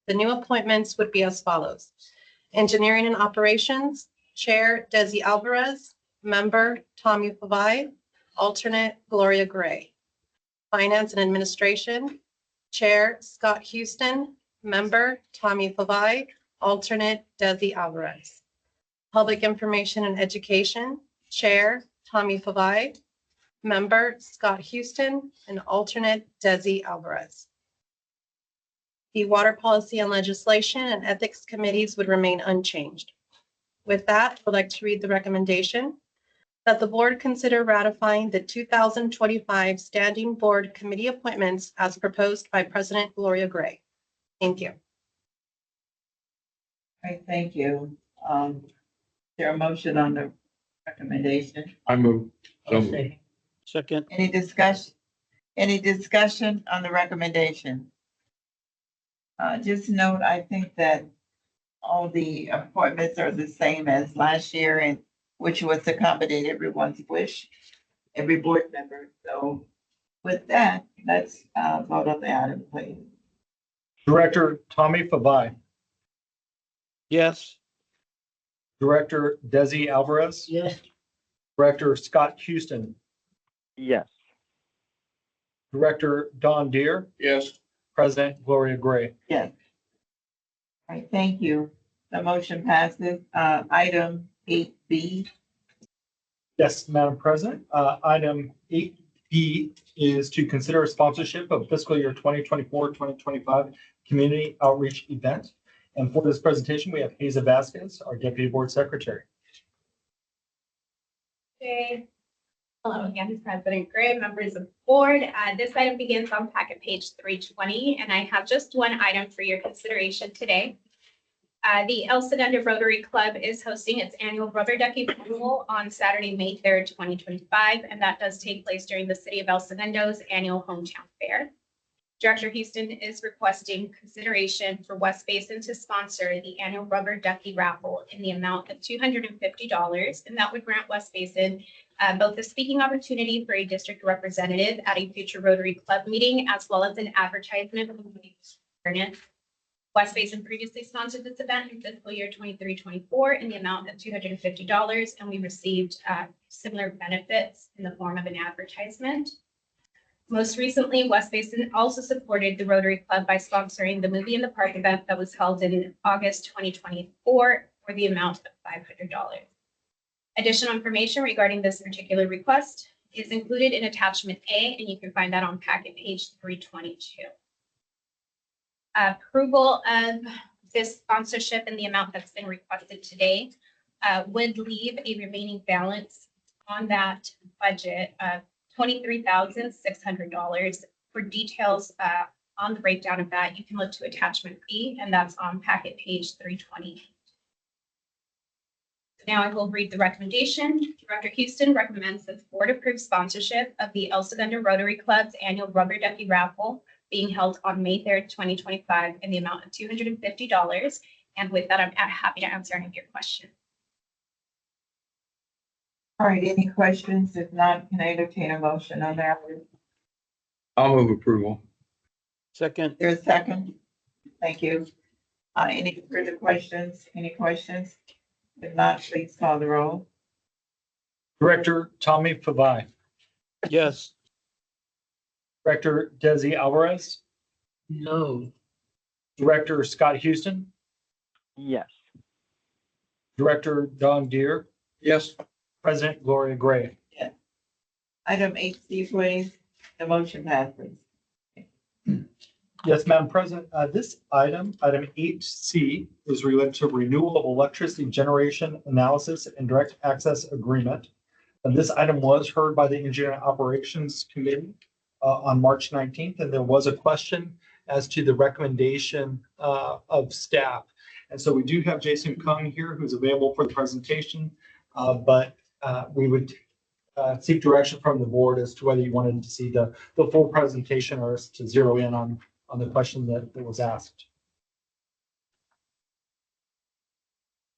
The new appointments would be as follows. Engineering and Operations, Chair Desi Alvarez, Member Tommy Pavai, Alternate Gloria Gray. Finance and Administration, Chair Scott Houston, Member Tommy Favai, Alternate Desi Alvarez. Public Information and Education, Chair Tommy Favai, Member Scott Houston, and Alternate Desi Alvarez. The Water Policy and Legislation and Ethics Committees would remain unchanged. With that, I would like to read the recommendation that the board consider ratifying the 2025 Standing Board Committee appointments as proposed by President Gloria Gray. Thank you. All right, thank you. Is there a motion on the recommendation? I move. I'll say, Second, Any discussion? Any discussion on the recommendation? Just note, I think that all the appointments are the same as last year, and which was to accommodate everyone's wish, every board member. So with that, let's vote on the item, please. Director Tommy Favai, yes. Director Desi Alvarez, yes, Director Scott Houston, Yes. Director Don Deere, Yes. President Gloria Gray. Yes. All right, thank you. The motion passes. Item 8B. Yes, Madam President. Item 8B is to consider a sponsorship of fiscal year 2024-2025 community outreach event. And for this presentation, we have Haza Vasquez, our Deputy Board Secretary. Okay. Hello again, President Gray, members of the board. This item begins on packet page 320, and I have just one item for your consideration today. The El Segundo Rotary Club is hosting its annual rubber ducky festival on Saturday, May 3rd, 2025, and that does take place during the City of El Segundo's annual hometown fair. Director Houston is requesting consideration for West Basin to sponsor the annual rubber ducky raffle in the amount of $250, and that would grant West Basin both a speaking opportunity for a district representative at a future Rotary Club meeting, as well as an advertisement of awareness. West Basin previously sponsored this event in fiscal year 23-24 in the amount of $250, and we received similar benefits in the form of an advertisement. Most recently, West Basin also supported the Rotary Club by sponsoring the Movie in the Park event that was held in August 2024 for the amount of $500. Additional information regarding this particular request is included in attachment A, and you can find that on packet page 322. Approval of this sponsorship in the amount that's been requested today would leave a remaining balance on that budget of $23,600. For details on the breakdown of that, you can look to attachment B, and that's on packet page 320. Now I will read the recommendation. Director Houston recommends that the board approve sponsorship of the El Segundo Rotary Club's annual rubber ducky raffle being held on May 3rd, 2025 in the amount of $250. And with that, I'm happy to answer any of your questions. All right, any questions? If not, can I entertain a motion on that? I'll move approval. Second, There's a second. Thank you. Any further questions? Any questions? If not, please call the roll. Director Tommy Favai, yes. Director Desi Alvarez, no, Director Scott Houston, Yes. Director Don Deere, Yes. President Gloria Gray. Item 8C, please. The motion passes. Yes, Madam President, this item 8C, is related to renewal of electricity generation analysis and direct access agreement. And this item was heard by the Engineering Operations Committee on March 19th, and there was a question as to the recommendation of staff. And so we do have Jason Kung here, who's available for the presentation, but we would seek direction from the board as to whether you wanted to see the full presentation or to zero in on the question that was asked.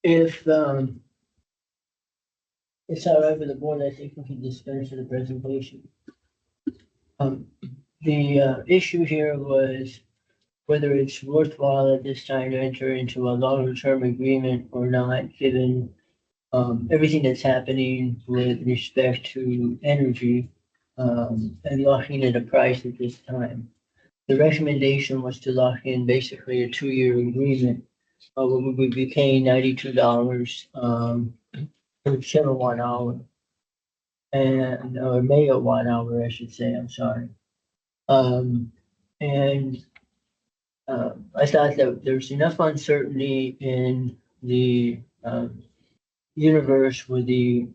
if it's all right with the board, I think we can dispense with the presentation. The issue here was whether it's worthwhile at this time to enter into a longer-term agreement or not, given everything that's happening with respect to energy and locking in a price at this time. the recommendation was to lock in basically a 2-year agreement. We would be paying $92 per kilowatt hour. And, or megawatt hour, I should say, I'm sorry. And I thought that there's enough uncertainty in the universe with the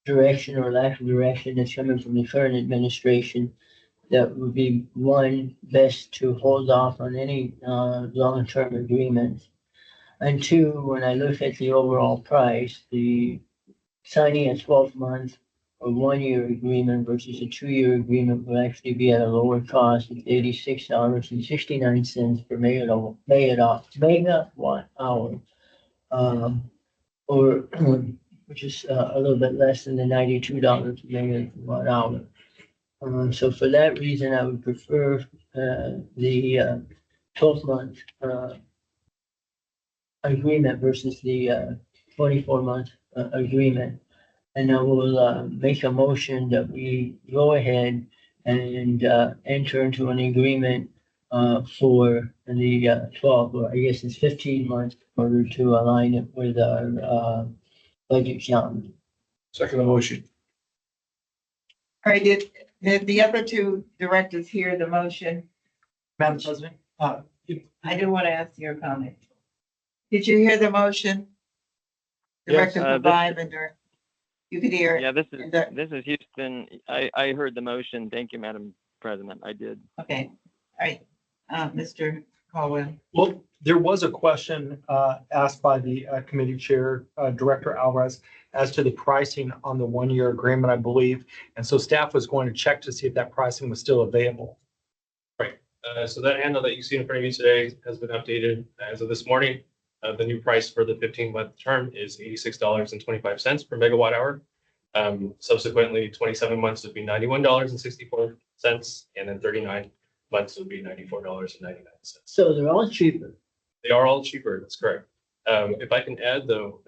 direction or lack of direction that's coming from the current administration that would be, one, best to hold off on any long-term agreements. And two, when I look at the overall price, the signing a 12-month or 1-year agreement versus a 2-year agreement will actually be at a lower cost of $86.69 per megawatt hour. Or which is a little bit less than the $92 per megawatt hour. So for that reason, I would prefer the 12-month agreement versus the 24-month agreement. And I will make a motion that we go ahead and enter into an agreement for the 12, or I guess it's 15 months, in order to align it with our budget calendar. Second motion. All right, did the other two directors hear the motion? Madam President, I do want to ask your comment. Did you hear the motion? Yes, Director Provide and Director, you could hear it. Yeah, this And the- is Houston. I heard the motion. Thank you, Madam President. I did. Okay, all right, Mr. Caldwell. well, there was a question asked by the committee chair, Director Alvarez, as to the pricing on the 1-year agreement, I believe. And so staff was going to check to see if that pricing was still available. So that handle that you see in front of you today has been updated as of this morning. The new price for the 15-month term is $86.25 per megawatt hour. Subsequently, 27 months would be $91.64, and then 39 months would be $94.99. So they're all cheaper. They are all cheaper, that's correct. If I can add, though,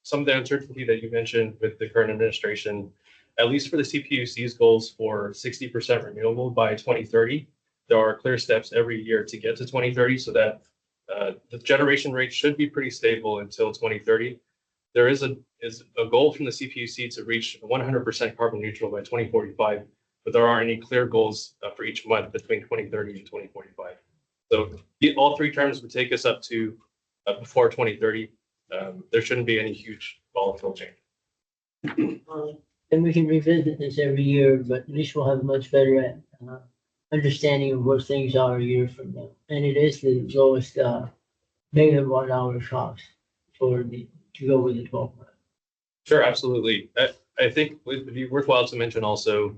some of the uncertainty that you mentioned with the current administration, at least for the CPUC's goals for 60% renewable by 2030, there are clear steps every year to get to 2030 so that the generation rate should be pretty stable until 2030. There is a goal from the CPUC to reach 100% carbon neutral by 2045, but there aren't any clear goals for each month between 2030 and 2045. So all 3 terms would take us up to before 2030. There shouldn't be any huge volatile change. And we can revisit this every year, but at least we'll have a much better understanding of where things are a year from now. And it is the lowest megawatt hour cost to go with the 12 month. Sure, absolutely. I think it would be worthwhile to mention also,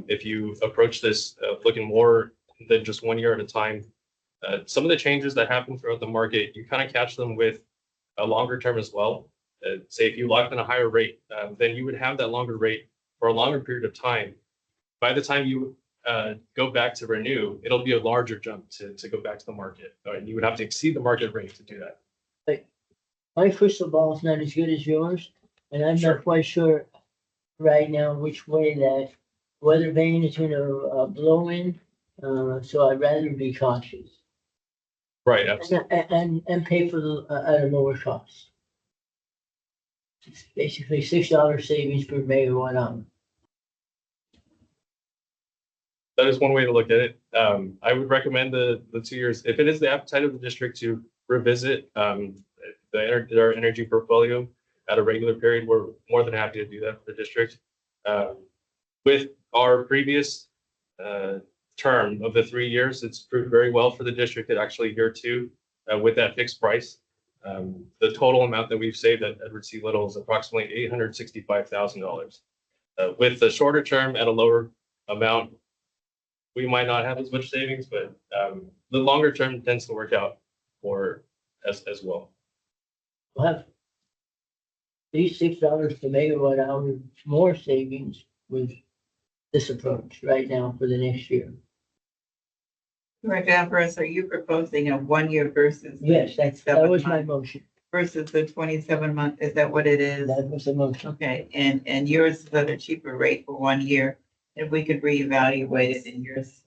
if you approach this looking more than just 1 year at a time, some of the changes that happen throughout the market, you kind of catch them with a longer term as well. Say if you locked in a higher rate, then you would have that longer rate for a longer period of time. By the time you go back to renew, it'll be a larger jump to go back to the market. And you would have to exceed the market rate to do that. My crystal ball is not as good as yours, and I'm Sure. not quite sure right now which way that weather vane is gonna blow in. So I'd rather be cautious Right, absolutely. and pay for the at a lower cost. It's basically $6 savings per megawatt hour. That is one way to look at it. I would recommend the 2 years. If it is the appetite of the district to revisit their energy portfolio at a regular period, we're more than happy to do that for the district. With our previous term of the 3 years, it's proved very well for the district at actually year 2 with that fixed price. The total amount that we've saved at Edward C. Little is approximately $865,000. With the shorter term at a lower amount, we might not have as much savings, but the longer term tends to work out for as well. We'll have these $6 per megawatt hour more savings with this approach right now for the next year. Director Alvarez, are you proposing a 1 year versus? Yes, that 7 was my month motion. Versus the 27 month, is that what it is? That was the motion. Okay, and yours is at a cheaper rate for 1 year, if we could reevaluate it in yours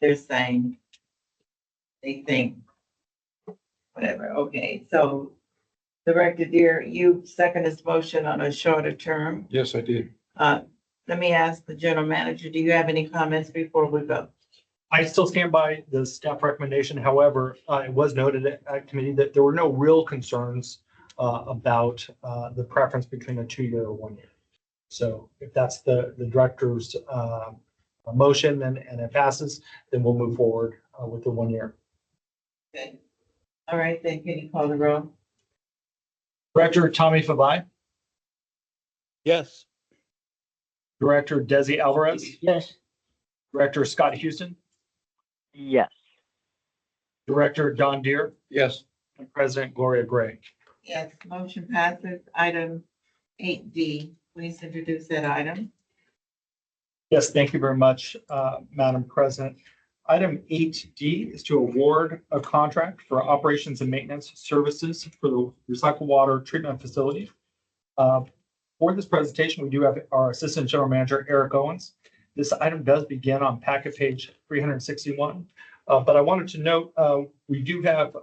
they're saying they think, whatever, okay, so Director Deere, you second this motion on a shorter term. Yes, I did. Let me ask the general manager, do you have any comments before we go? I still stand by the staff recommendation. However, it was noted at committee that there were no real concerns about the preference between a 2-year or 1 year. So if that's the director's motion and it passes, then we'll move forward with the 1 year. Okay. All right, then can you call the roll? Director Tommy Fabai, Yes. Director Desi Alvarez, Yes. Director Scott Houston, Yes. Director Don Deere, Yes. and President Gloria Gray. Yes, motion passes. Item 8D, please introduce that item. Yes, thank you very much, Madam President. Item 8D is to award a contract for operations and maintenance services for the recycled water treatment facility. For this presentation, we do have our Assistant General Manager, Eric Owens. This item does begin on packet page 361. But I wanted to note, we do have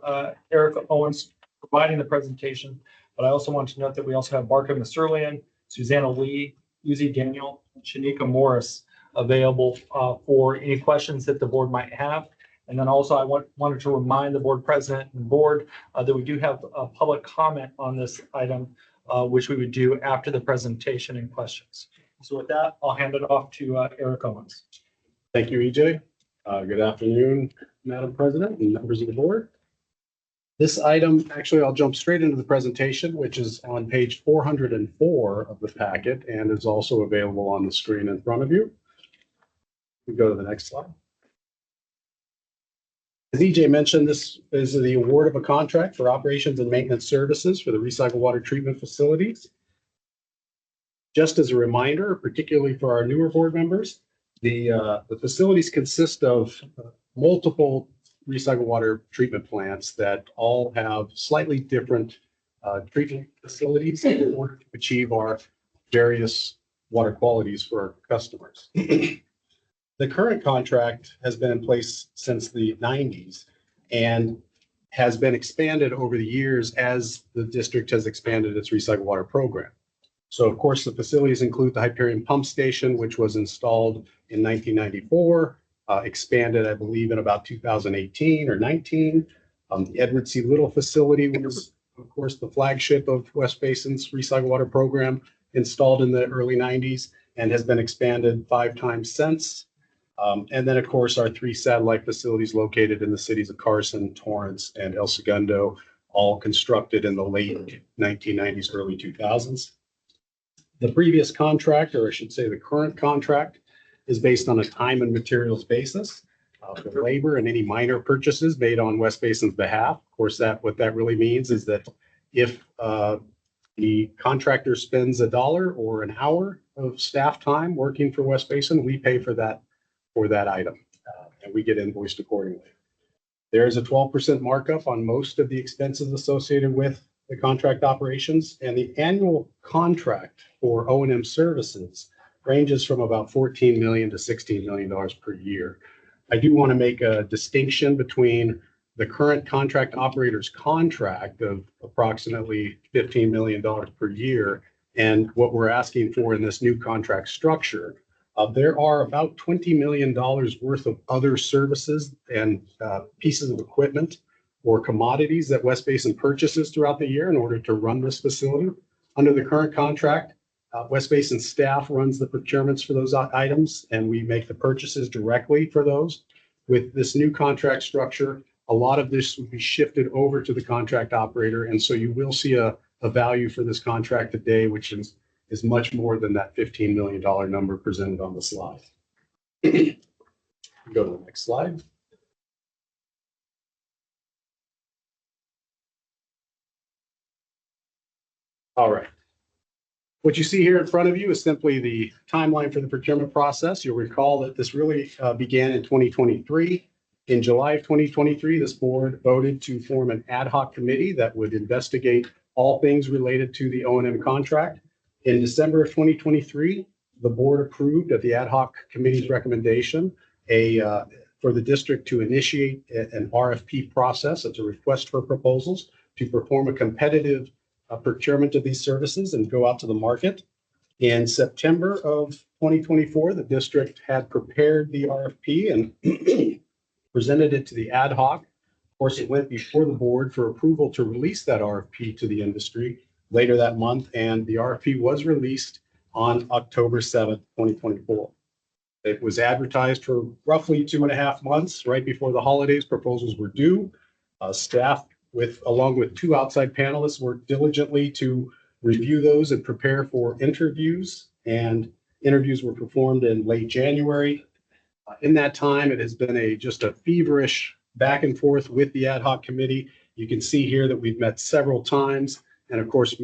Eric Owens providing the presentation, but I also want to note that we also have Barka Masurlian, Susanna Lee, Uzi Daniel, and Shanika Morris available for any questions that the board might have. And then also I wanted to remind the board president and board that we do have a public comment on this item, which we would do after the presentation and questions. So with that, I'll hand it off to Eric Owens. Thank you, EJ. Good afternoon, Madam President and members of the board. This item, actually, I'll jump straight into the presentation, which is on page 404 of the packet and is also available on the screen in front of you. We go to the next slide. As EJ mentioned, this is the award of a contract for operations and maintenance services for the recycled water treatment facilities. Just as a reminder, particularly for our newer board members, the facilities consist of multiple recycled water treatment plants that all have slightly different treatment facilities in order to achieve our various water qualities for our customers. The current contract has been in place since the 90s and has been expanded over the years as the district has expanded its recycled water program. So of course, the facilities include the Hyperion Pump Station, which was installed in 1994, expanded, I believe, in about 2018 or 19. The Edward C. Little facility was, of course, the flagship of West Basin's recycled water program, installed in the early 90s and has been expanded 5 times since. And then, of course, our 3 satellite facilities located in the cities of Carson, Torrance, and El Segundo, all constructed in the late 1990s, early 2000s. The previous contract, or I should say the current contract, is based on a time and materials basis for labor and any minor purchases made on West Basin's behalf. Of course, what that really means is that if the contractor spends $1 or an hour of staff time working for West Basin, we pay for that item, and we get invoiced accordingly. There is a 12% markup on most of the expenses associated with the contract operations, and the annual contract for O&M services ranges from about $14 million to $16 million per year. I do want to make a distinction between the current contract operator's contract of approximately $15 million per year and what we're asking for in this new contract structure. There are about $20 million worth of other services and pieces of equipment or commodities that West Basin purchases throughout the year in order to run this facility. Under the current contract, West Basin staff runs the procurements for those items, and we make the purchases directly for those. With this new contract structure, a lot of this will be shifted over to the contract operator, and so you will see a value for this contract today, which is much more than that $15 million number presented on the slide. Go to the next slide. All right. What you see here in front of you is simply the timeline for the procurement process. You'll recall that this really began in 2023. In July of 2023, this board voted to form an ad hoc committee that would investigate all things related to the O&M contract. In December of 2023, the board approved at the ad hoc committee's recommendation a for the district to initiate an RFP process. It's a request for proposals to perform a competitive procurement of these services and go out to the market. In September of 2024, the district had prepared the RFP and presented it to the ad hoc. Of course, it went before the board for approval to release that RFP to the industry later that month, and the RFP was released on October 7th, 2024. It was advertised for roughly 2.5 months. Right before the holidays, proposals were due. Staff, along with 2 outside panelists, worked diligently to review those and prepare for interviews. And interviews were performed in late January. In that time, it has been just a feverish back and forth with the ad hoc committee. You can see here that we've met several times. And of course,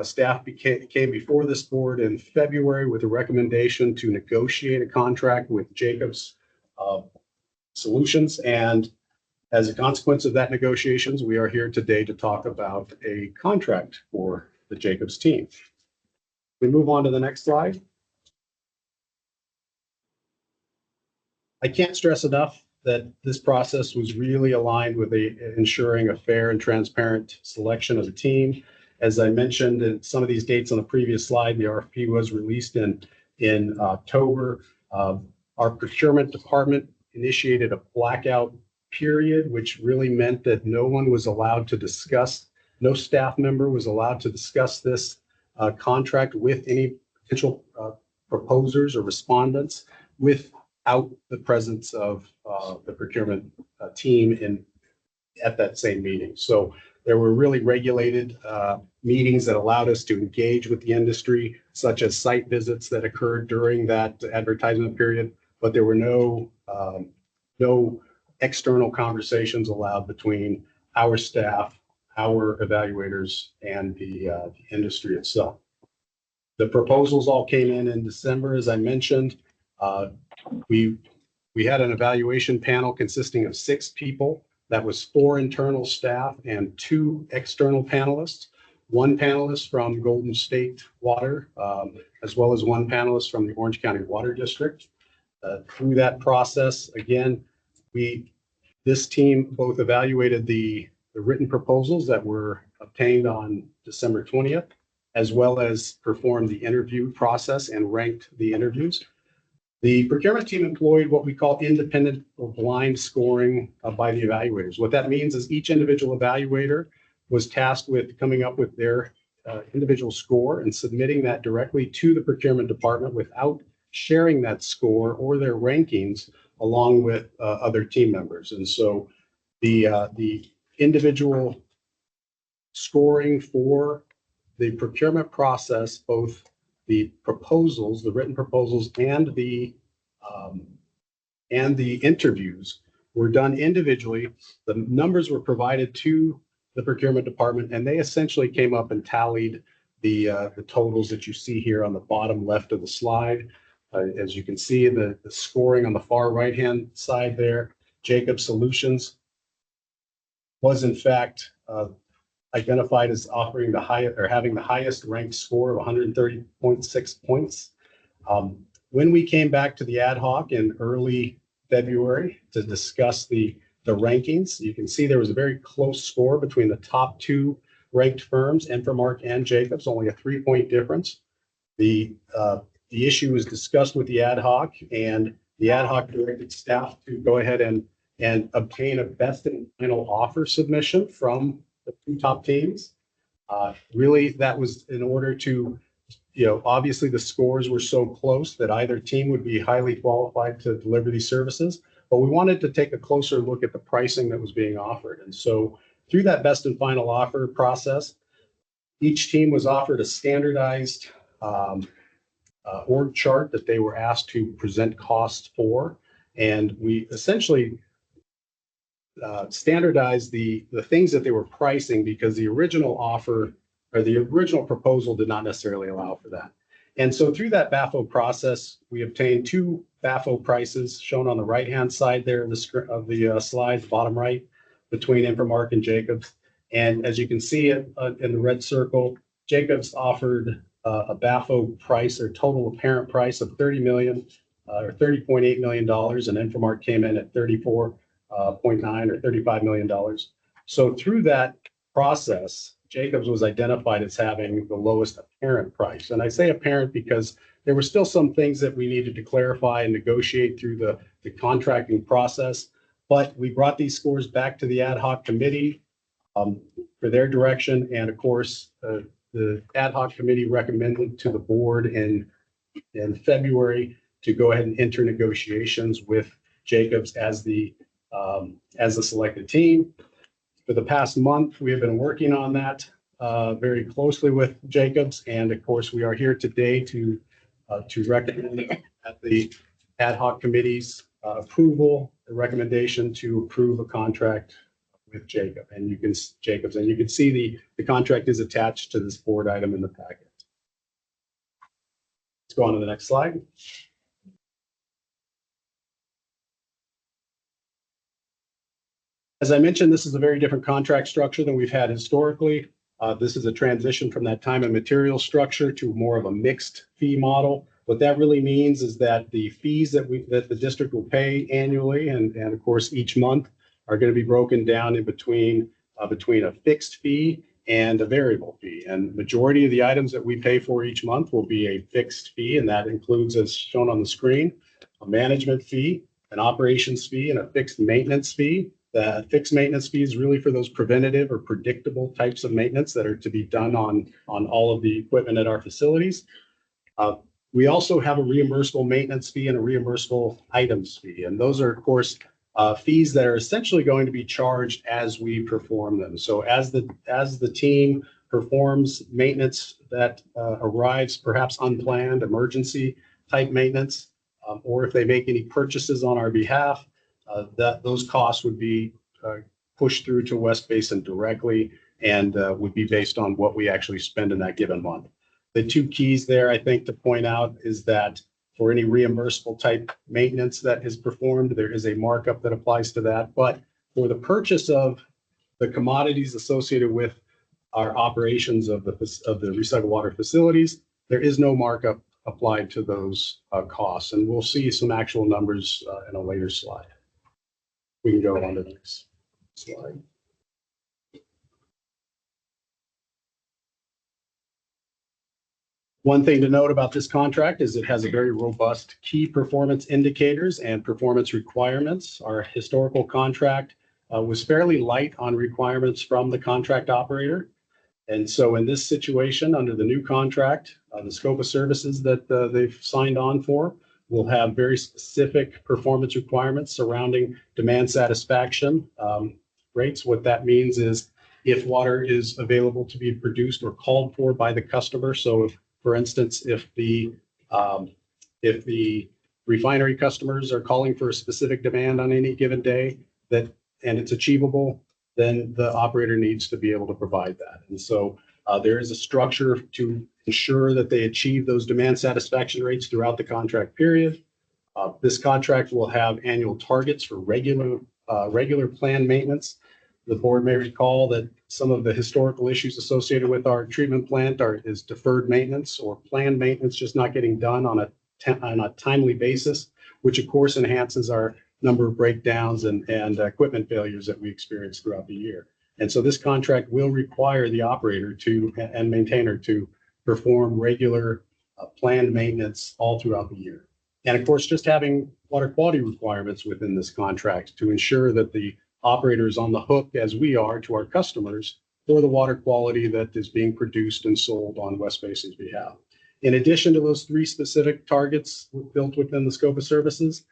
staff came before this board in February with a recommendation to negotiate a contract with Jacobs Solutions. And as a consequence of that negotiations, we are here today to talk about a contract for the Jacobs team. We move on to the next slide. I can't stress enough that this process was really aligned with ensuring a fair and transparent selection of the team. As I mentioned in some of these dates on the previous slide, the RFP was released in October. Our procurement department initiated a blackout period, which really meant that no one was allowed to discuss, no staff member was allowed to discuss this contract with any potential proposers or respondents without the presence of the procurement team at that same meeting. So there were really regulated meetings that allowed us to engage with the industry, such as site visits that occurred during that advertisement period, but there were no external conversations allowed between our staff, our evaluators, and the industry itself. The proposals all came in December, as I mentioned. We had an evaluation panel consisting of 6 people. That was 4 internal staff and 2 external panelists. 1 panelist from Golden State Water, as well as 1 panelist from the Orange County Water District. Through that process, again, this team both evaluated the written proposals that were obtained on December 20th, as well as performed the interview process and ranked the interviews. The procurement team employed what we call independent or blind scoring by the evaluators. What that means is each individual evaluator was tasked with coming up with their individual score and submitting that directly to the procurement department without sharing that score or their rankings along with other team members. And so the individual scoring for the procurement process, both the proposals, the written proposals, and the interviews were done individually. The numbers were provided to the procurement department, and they essentially came up and tallied the totals that you see here on the bottom left of the slide. As you can see, the scoring on the far right-hand side there, Jacobs Solutions was in fact identified as offering the highest or having the highest ranked score of 130.6 points. When we came back to the ad hoc in early February to discuss the rankings, you can see there was a very close score between the top 2 ranked firms, Infomark and Jacobs, only a 3-point difference. The issue was discussed with the ad hoc, and the ad hoc directed staff to go ahead and obtain a best and final offer submission from the 2 top teams. Really, that was in order to, obviously the scores were so close that either team would be highly qualified to deliver these services, but we wanted to take a closer look at the pricing that was being offered. And so through that best and final offer process, each team was offered a standardized org chart that they were asked to present costs for. And we essentially standardized the things that they were pricing, because the original offer or the original proposal did not necessarily allow for that. And so through that BAFO process, we obtained 2 BAFO prices shown on the right-hand side there of the slide, the bottom right, between Infomark and Jacobs. And as you can see in the red circle, Jacobs offered a BAFO price or total apparent price of $30,000,000, or $30.8 million, and Infomart came in at 34.9 or $35 million. So through that process, Jacobs was identified as having the lowest apparent price. And I say apparent because there were still some things that we needed to clarify and negotiate through the contracting process. But we brought these scores back to the ad hoc committee for their direction. And of course, the ad hoc committee recommended to the board in February to go ahead and enter negotiations with Jacobs as the selected team. For the past month, we have been working on that very closely with Jacobs. And of course, we are here today to recommend at the ad hoc committee's approval, the recommendation to approve a contract with Jacobs. And you can see the contract is attached to this board item in the packet. Let's go on to the next slide. As I mentioned, this is a very different contract structure than we've had historically. This is a transition from that time and material structure to more of a mixed fee model. What that really means is that the fees that the district will pay annually and of course each month are going to be broken down in between a fixed fee and a variable fee. And the majority of the items that we pay for each month will be a fixed fee, and that includes, as shown on the screen, a management fee, an operations fee, and a fixed maintenance fee. The fixed maintenance fee is really for those preventative or predictable types of maintenance that are to be done on all of the equipment at our facilities. We also have a reimbursable maintenance fee and a reimbursable items fee. And those are, of course, fees that are essentially going to be charged as we perform them. So as the team performs maintenance that arrives, perhaps unplanned, emergency type maintenance, or if they make any purchases on our behalf, those costs would be pushed through to West Basin directly and would be based on what we actually spend in that given month. The two keys there, I think, to point out is that for any reimbursable type maintenance that is performed, there is a markup that applies to that. But for the purchase of the commodities associated with our operations of the recycled water facilities, there is no markup applied to those costs. And we'll see some actual numbers in a later slide. We can go on to the next slide. One thing to note about this contract is it has a very robust key performance indicators and performance requirements. Our historical contract was fairly light on requirements from the contract operator. And so in this situation, under the new contract, the scope of services that they've signed on for will have very specific performance requirements surrounding demand satisfaction rates. What that means is if water is available to be produced or called for by the customer. So for instance, if the refinery customers are calling for a specific demand on any given day and it's achievable, then the operator needs to be able to provide that. And so there is a structure to ensure that they achieve those demand satisfaction rates throughout the contract period. This contract will have annual targets for regular planned maintenance. The board may recall that some of the historical issues associated with our treatment plant is deferred maintenance or planned maintenance just not getting done on a timely basis, which of course enhances our number of breakdowns and equipment failures that we experience throughout the year. And so this contract will require the operator and maintainer to perform regular planned maintenance all throughout the year. And of course, just having water quality requirements within this contract to ensure that the operator is on the hook, as we are to our customers, for the water quality that is being produced and sold on West Basin's behalf. In addition to those three specific targets built within the scope of services,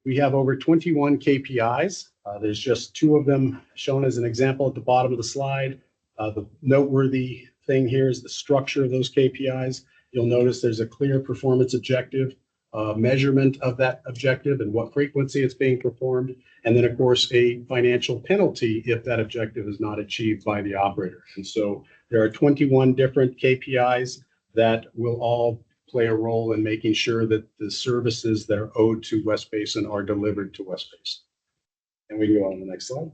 we have over 21 KPIs. There's just two of them shown as an example at the bottom of the slide. The noteworthy thing here is the structure of those KPIs. You'll notice there's a clear performance objective, measurement of that objective and what frequency it's being performed, and then of course a financial penalty if that objective is not achieved by the operator. And so there are 21 different KPIs that will all play a role in making sure that the services that are owed to West Basin are delivered to West Basin. And we can go on to the next slide.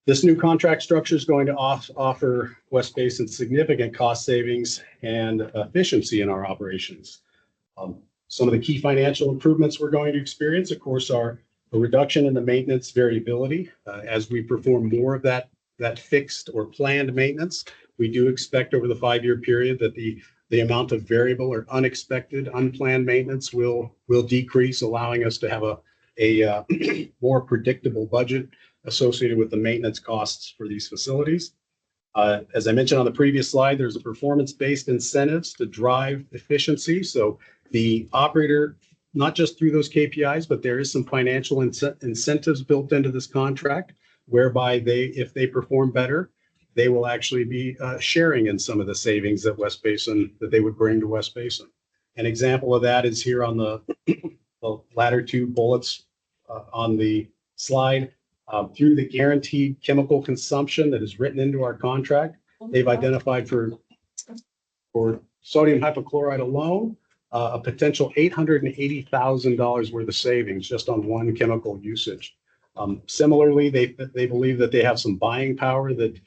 This new contract structure is going to offer West Basin significant cost savings and efficiency in our operations. Some of the key financial improvements we're going to experience, of course, are a reduction in the maintenance variability. As we perform more of that fixed or planned maintenance, we do expect over the 5-year period that the amount of variable or unexpected, unplanned maintenance will decrease, allowing us to have a more predictable budget associated with the maintenance costs for these facilities. As I mentioned on the previous slide, there's a performance-based incentives to drive efficiency. So the operator, not just through those KPIs, but there is some financial incentives built into this contract whereby if they perform better, they will actually be sharing in some of the savings that they would bring to West Basin. An example of that is here on the latter 2 bullets on the slide. Through the guaranteed chemical consumption that is written into our contract, they've identified for sodium hypochlorite alone, a potential $880,000 worth of savings just on one chemical usage. Similarly, they believe that they have some buying power that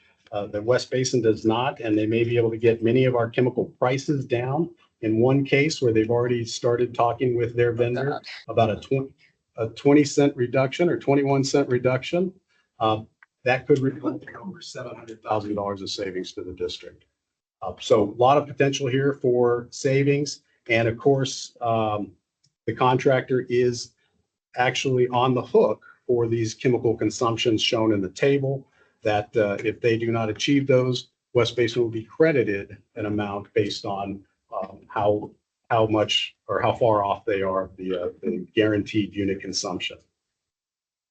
West Basin does not, and they may be able to get many of our chemical prices down. In one case where they've already started talking with their vendor about a 20-cent reduction or 21-cent reduction, that could result in over $700,000 of savings to the district. So a lot of potential here for savings. And of course, the contractor is actually on the hook for these chemical consumptions shown in the table that if they do not achieve those, West Basin will be credited an amount based on how much or how far off they are the guaranteed unit consumption.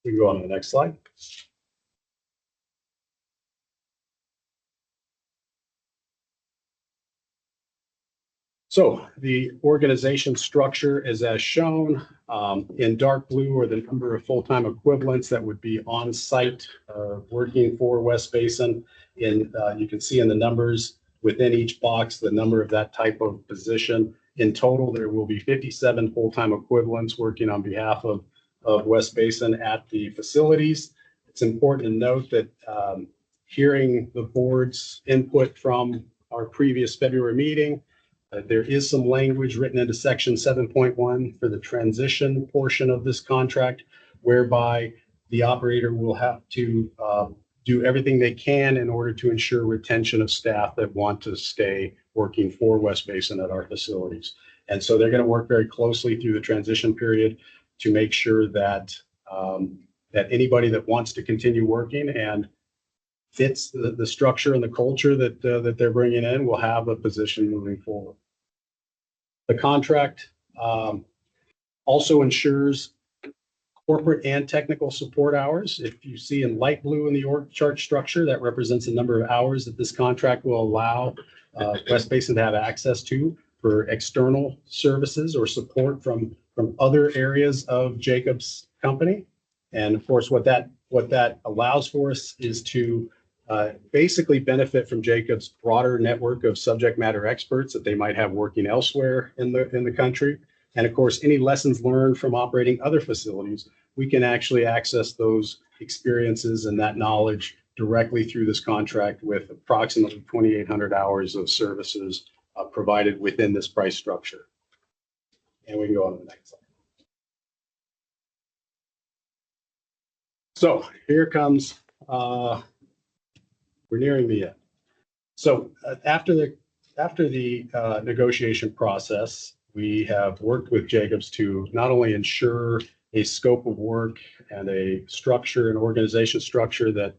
We can go on to the next slide. So the organization structure is as shown. In dark blue are the number of full-time equivalents that would be on site working for West Basin. You can see in the numbers within each box the number of that type of position. In total, there will be 57 full-time equivalents working on behalf of West Basin at the facilities. It's important to note that hearing the board's input from our previous February meeting, there is some language written into section 7.1 for the transition portion of this contract, whereby the operator will have to do everything they can in order to ensure retention of staff that want to stay working for West Basin at our facilities. And so they're going to work very closely through the transition period to make sure that that anybody that wants to continue working and fits the structure and the culture that they're bringing in will have a position moving forward. The contract also ensures corporate and technical support hours. If you see in light blue in the org chart structure, that represents the number of hours that this contract will allow West Basin to have access to for external services or support from other areas of Jacobs' company. And of course, what that allows for us is to basically benefit from Jacobs' broader network of subject matter experts that they might have working elsewhere in the country. And of course, any lessons learned from operating other facilities, we can actually access those experiences and that knowledge directly through this contract with approximately 2,800 hours of services provided within this price structure. And we can go on to the next slide. So here comes, we're nearing the end. So after the negotiation process, we have worked with Jacobs to not only ensure a scope of work and a structure, an organization structure that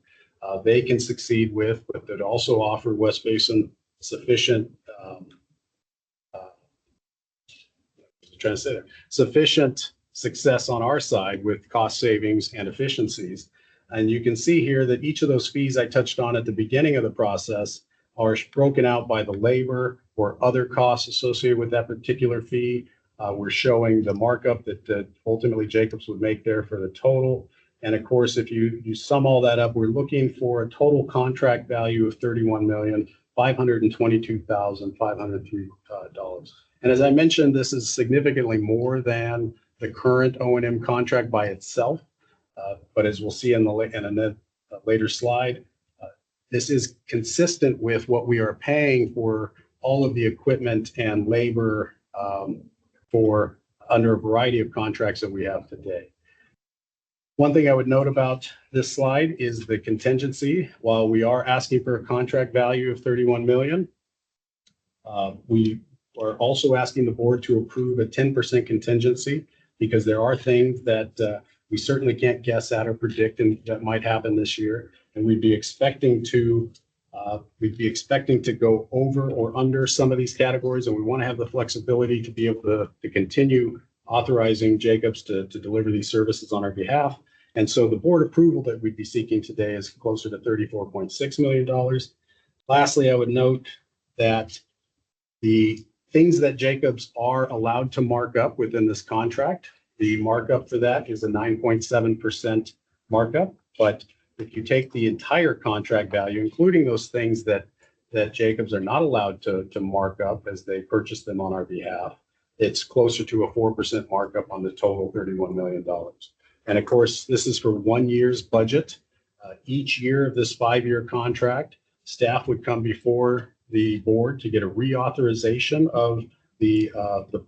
they can succeed with, but that also offer West Basin sufficient sufficient success on our side with cost savings and efficiencies. And you can see here that each of those fees I touched on at the beginning of the process are broken out by the labor or other costs associated with that particular fee. We're showing the markup that ultimately Jacobs would make there for the total. And of course, if you sum all that up, we're looking for a total contract value of $31,522,503. And as I mentioned, this is significantly more than the current O&M contract by itself. But as we'll see in later slide. This is consistent with what we are paying for all of the equipment and labor for under a variety of contracts that we have today. One thing I would note about this slide is the contingency. While we are asking for a contract value of 31 million, we are also asking the board to approve a 10% contingency because there are things that we certainly can't guess at or predict and that might happen this year. And we'd be expecting to go over or under some of these categories, and we want to have the flexibility to be able to continue authorizing Jacobs to deliver these services on our behalf. And so the board approval that we'd be seeking today is closer to $34.6 million. Lastly, I would note that the things that Jacobs are allowed to mark up within this contract, the markup for that is a 9.7% markup. But if you take the entire contract value, including those things that Jacobs are not allowed to mark up as they purchase them on our behalf, it's closer to a 4% markup on the total $31 million. And of course, this is for 1 year's budget. Each year of this 5-year contract, staff would come before the board to get a reauthorization of the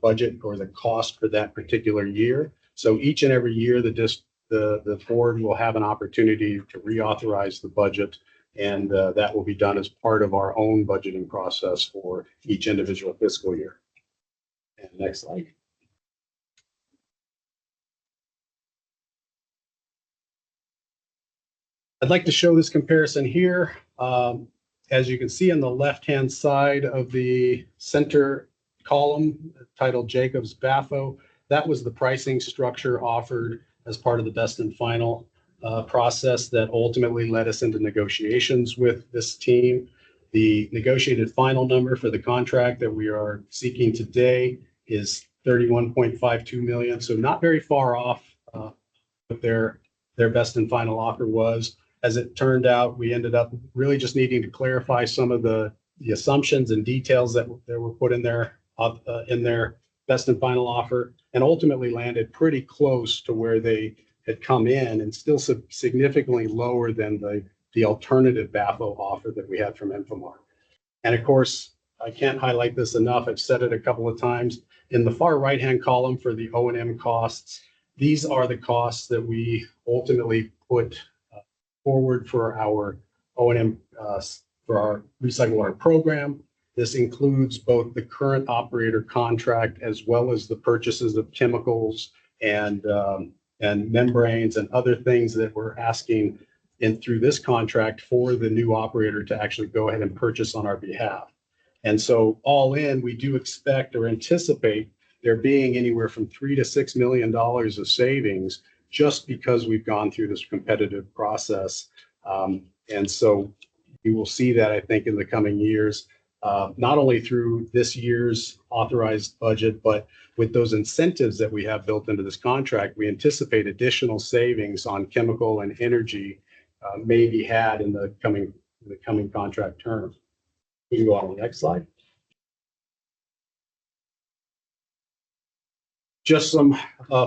budget or the cost for that particular year. So each and every year, the board will have an opportunity to reauthorize the budget, and that will be done as part of our own budgeting process for each individual fiscal year. And next slide. I'd like to show this comparison here. As you can see on the left-hand side of the center column titled Jacobs BAFO, that was the pricing structure offered as part of the best and final process that ultimately led us into negotiations with this team. The negotiated final number for the contract that we are seeking today is 31.52 million. So not very far off what their best and final offer was. As it turned out, we ended up really just needing to clarify some of the assumptions and details that were put in their best and final offer, and ultimately landed pretty close to where they had come in, and still significantly lower than the alternative BAFO offer that we had from Infomar. And of course, I can't highlight this enough. I've said it a couple of times. In the far right-hand column for the O&M costs, these are the costs that we ultimately put forward for our O&M for our recycle water program. This includes both the current operator contract as well as the purchases of chemicals and membranes and other things that we're asking through this contract for the new operator to actually go ahead and purchase on our behalf. And so all in, we do expect or anticipate there being anywhere from $3 to $6 million of savings just because we've gone through this competitive process. And so you will see that, I think, in the coming years, not only through this year's authorized budget, but with those incentives that we have built into this contract, we anticipate additional savings on chemical and energy may be had in the coming contract term. We can go on to the next slide. Just some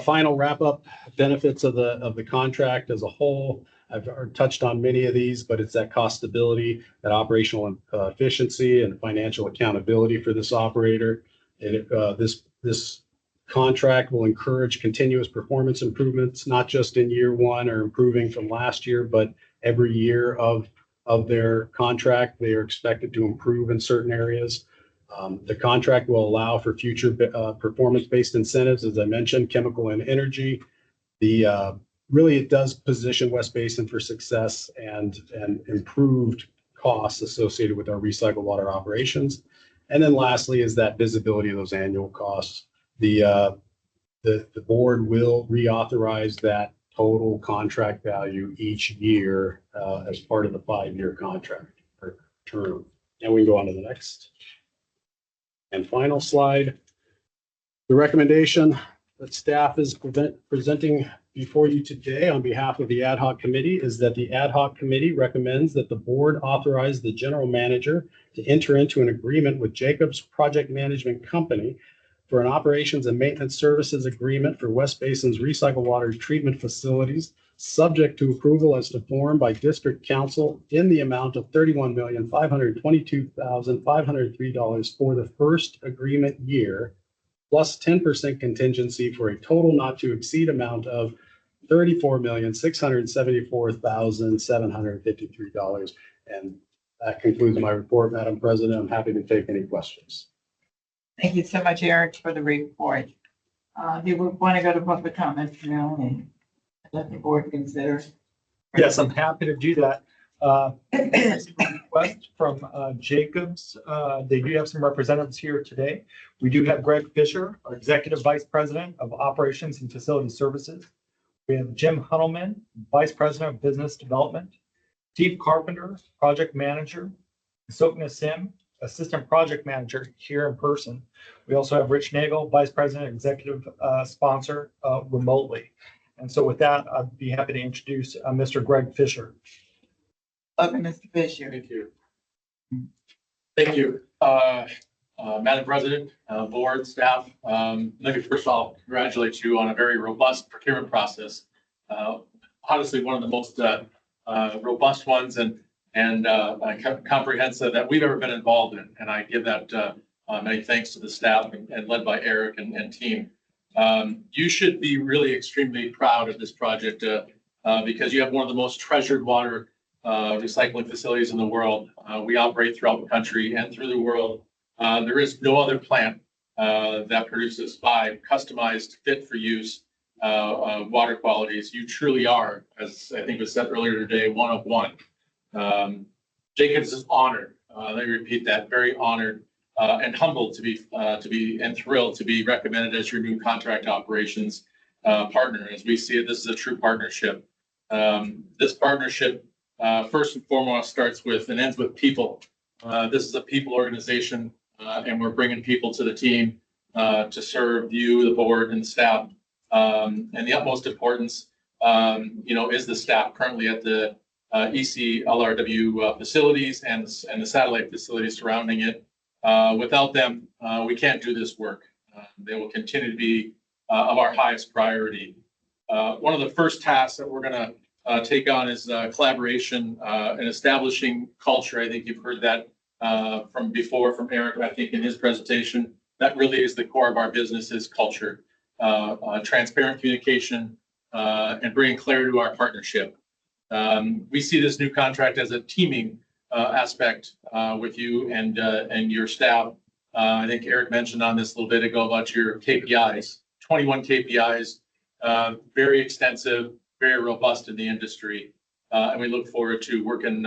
final wrap-up benefits of the contract as a whole. I've touched on many of these, but it's that cost stability, that operational efficiency, and financial accountability for this operator. And this contract will encourage continuous performance improvements, not just in year one or improving from last year, but every year of their contract. They are expected to improve in certain areas. The contract will allow for future performance-based incentives, as I mentioned, chemical and energy. Really, it does position West Basin for success and improved costs associated with our recycled water operations. And then lastly is that visibility of those annual costs. The board will reauthorize that total contract value each year as part of the 5-year contract or term. And we can go on to the next and final slide. The recommendation that staff is presenting before you today on behalf of the ad hoc committee is that the ad hoc committee recommends that the board authorize the general manager to enter into an agreement with Jacobs Project Management Company for an operations and maintenance services agreement for West Basin's recycled water treatment facilities, subject to approval as to form by district council in the amount of $31,522,503 for the first agreement year, plus 10% contingency for a total not to exceed amount of $34,674,753. And that concludes my report, Madam President. I'm happy to take any questions. Thank you so much, Eric, for the report. Do you want to go to public comments now and let the board consider? Yes, I'm happy to do that. Request from Jacobs. They do have some representatives here today. We do have Greg Fisher, our Executive Vice President of Operations and Facility Services. We have Jim Hunnelman, Vice President of Business Development. Steve Carpenter, Project Manager. Sokna Sim, Assistant Project Manager here in person. We also have Rich Nagel, Vice President, Executive Sponsor remotely. And so with that, I'd be happy to introduce Mr. Greg Fisher. Okay, Mr. Fisher. Thank you. Thank you. Madam President, board, staff, let me first of all congratulate you on a very robust procurement process. Honestly, one of the most robust ones and comprehensive that we've ever been involved in. And I give that many thanks to the staff and led by Eric and team. You should be really extremely proud of this project because you have one of the most treasured water recycling facilities in the world. We operate throughout the country and through the world. There is no other plant that produces 5 customized, fit for use water qualities. You truly are, as I think was said earlier today, one of one. Jacobs is honored. Let me repeat that, very honored and humbled to be and thrilled to be recommended as your new contract operations partner. As we see it, this is a true partnership. This partnership, first and foremost, starts with and ends with people. This is a people organization, and we're bringing people to the team to serve you, the board, and the staff. And the utmost importance, is the staff currently at the ECLRW facilities and the satellite facilities surrounding it. Without them, we can't do this work. They will continue to be of our highest priority. One of the first tasks that we're going to take on is collaboration and establishing culture. I think you've heard that from before from Eric, I think in his presentation. That really is the core of our business is culture, transparent communication, and bringing clarity to our partnership. We see this new contract as a teaming aspect with you and your staff. I think Eric mentioned on this a little bit ago about your KPIs, 21 KPIs, very extensive, very robust in the industry. And we look forward to working,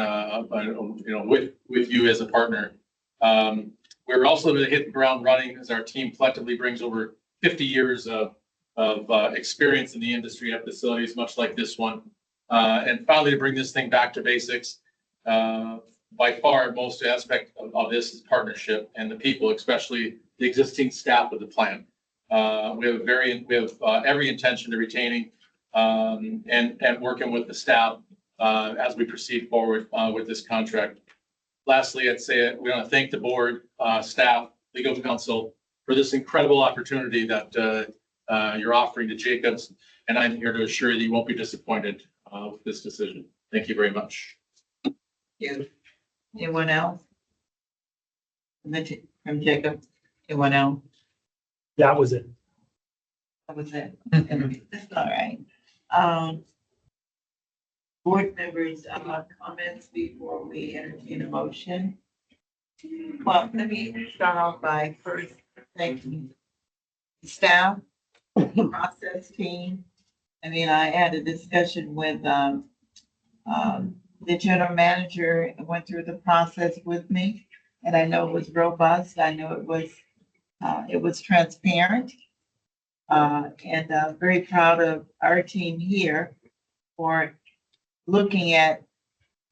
with you as a partner. We're also going to hit the ground running as our team collectively brings over 50 years of experience in the industry at facilities, much like this one. And finally, to bring this thing back to basics, by far, most aspect of this is partnership and the people, especially the existing staff of the plant. We have every intention to retaining and working with the staff as we proceed forward with this contract. Lastly, I'd say we want to thank the board, staff, legal counsel for this incredible opportunity that you're offering to Jacobs. And I'm here to assure you won't be disappointed with this decision. Thank you very much. Thank you. Anyone else? From Jacob? Anyone else? That was it. That was it. That's all right. Board members, comments before we entertain a motion? Well, let me start off by first thanking the staff, the process team. I mean, I had a discussion with the general manager and went through the process with me, and I know it was robust. I know it was transparent, and very proud of our team here for looking at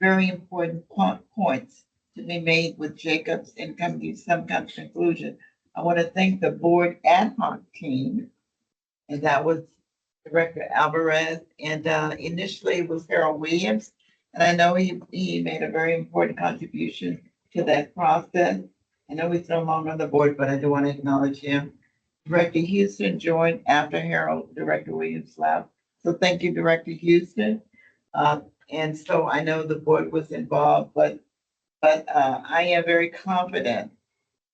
very important points to be made with Jacobs and coming to some kind of conclusion. I want to thank the board ad hoc team, and that was Director Alvarez, and initially it was Harold Williams. And I know he made a very important contribution to that process. I know he's no longer on the board, but I do want to acknowledge him. Director Houston joined after Harold, Director Williams left. So thank you, Director Houston. And so I know the board was involved, but I am very confident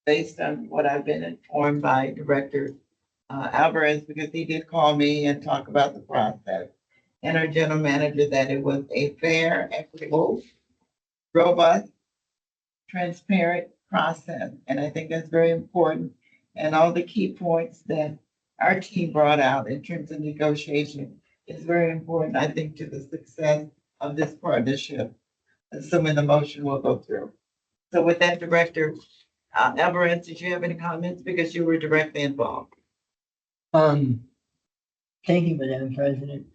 based on what I've been informed by Director Alvarez, because he did call me and talk about the process, and our general manager, that it was a fair, equitable, robust, transparent process. And I think that's very important. And all the key points that our team brought out in terms of negotiation is very important, I think, to the success of this partnership, assuming the motion will go through. So with that, Director Alvarez, did you have any comments? Because you were directly involved. Thank you, Madam President.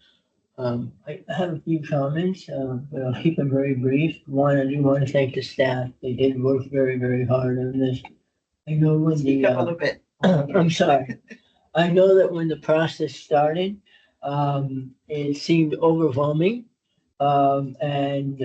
I have a few comments, but I'll keep them very brief. One, I do want to thank the staff. They did work very, very hard on this. I know when Speak up a little bit. I'm sorry. I know that when the process started, it seemed overwhelming. And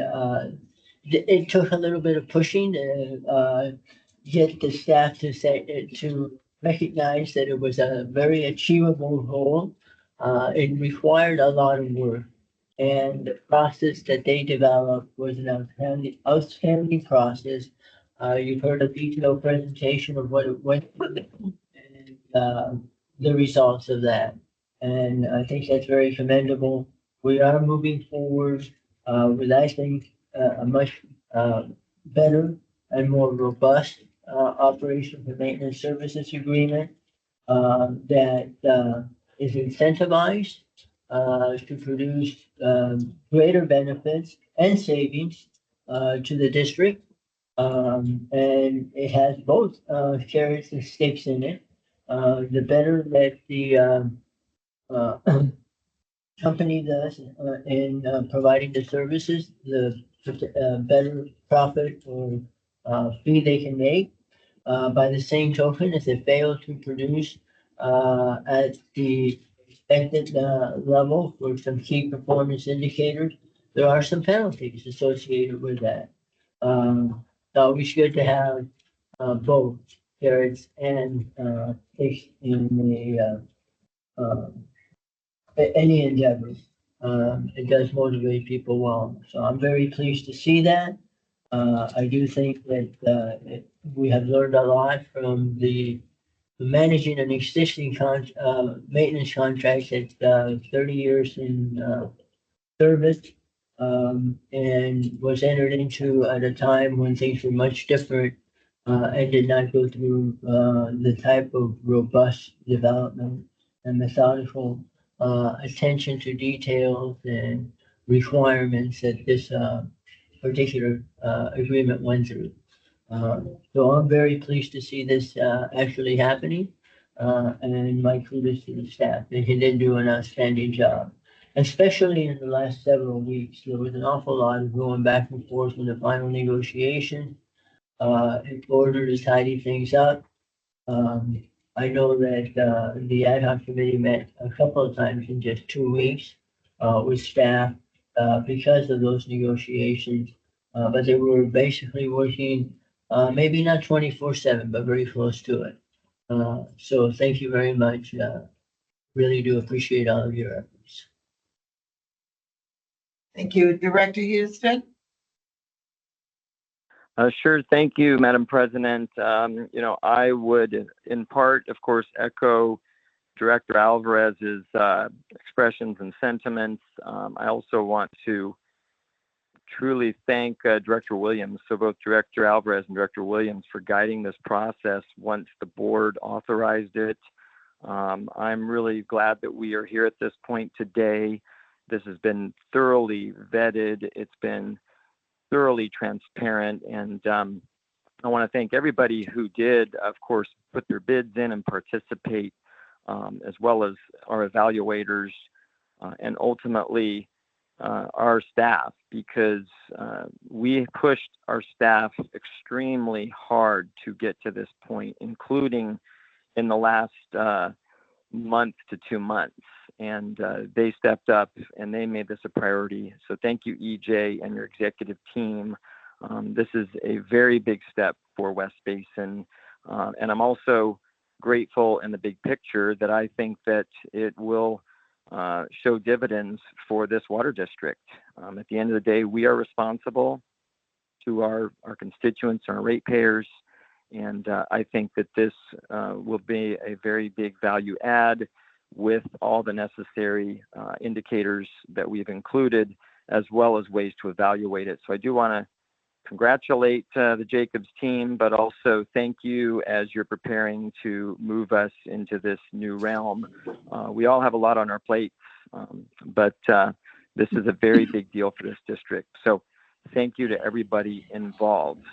it took a little bit of pushing to get the staff to to recognize that it was a very achievable goal. It required a lot of work, and the process that they developed was an outstanding process. You've heard a detailed presentation of what it went through and the results of that. And I think that's very commendable. We are moving forward with, I think, a much better and more robust operation for maintenance services agreement that is incentivized to produce greater benefits and savings to the district. And it has both carrots and sticks in it. The better that the company does in providing the services, the better profit or fee they can make. By the same token, if they fail to produce at the expected level for some key performance indicators, there are some penalties associated with that. It's always good to have both carrots and sticks in the any endeavor. It does motivate people well. So I'm very pleased to see that. I do think that we have learned a lot from the managing an existing maintenance contract at 30 years in service, and was entered into at a time when things were much different, and did not go through the type of robust development and methodical attention to details and requirements that this particular agreement went through. So I'm very pleased to see this actually happening, and my kudos to the staff. They did do an outstanding job, especially in the last several weeks. There was an awful lot of going back and forth in the final negotiation in order to tidy things up. I know that the ad hoc committee met a couple of times in just 2 weeks with staff because of those negotiations. But they were basically working, maybe not 24/7, but very close to it. So thank you very much. Really do appreciate all of your efforts. Thank you, Director Houston. Sure. Thank you, Madam President. I would, in part, of course, echo Director Alvarez's expressions and sentiments. I also want to truly thank Director Williams, so both Director Alvarez and Director Williams, for guiding this process once the board authorized it. I'm really glad that we are here at this point today. This has been thoroughly vetted. It's been thoroughly transparent, and I want to thank everybody who did, of course, put their bids in and participate, as well as our evaluators, and ultimately our staff, because we pushed our staff extremely hard to get to this point, including in the last month to 2 months. And they stepped up and they made this a priority. So thank you, EJ, and your executive team. This is a very big step for West Basin. And I'm also grateful in the big picture that I think that it will show dividends for this water district. At the end of the day, we are responsible to our constituents, our ratepayers, and I think that this will be a very big value add with all the necessary indicators that we've included, as well as ways to evaluate it. So I do want to congratulate the Jacobs team, but also thank you as you're preparing to move us into this new realm. We all have a lot on our plates, but this is a very big deal for this district. So thank you to everybody involved.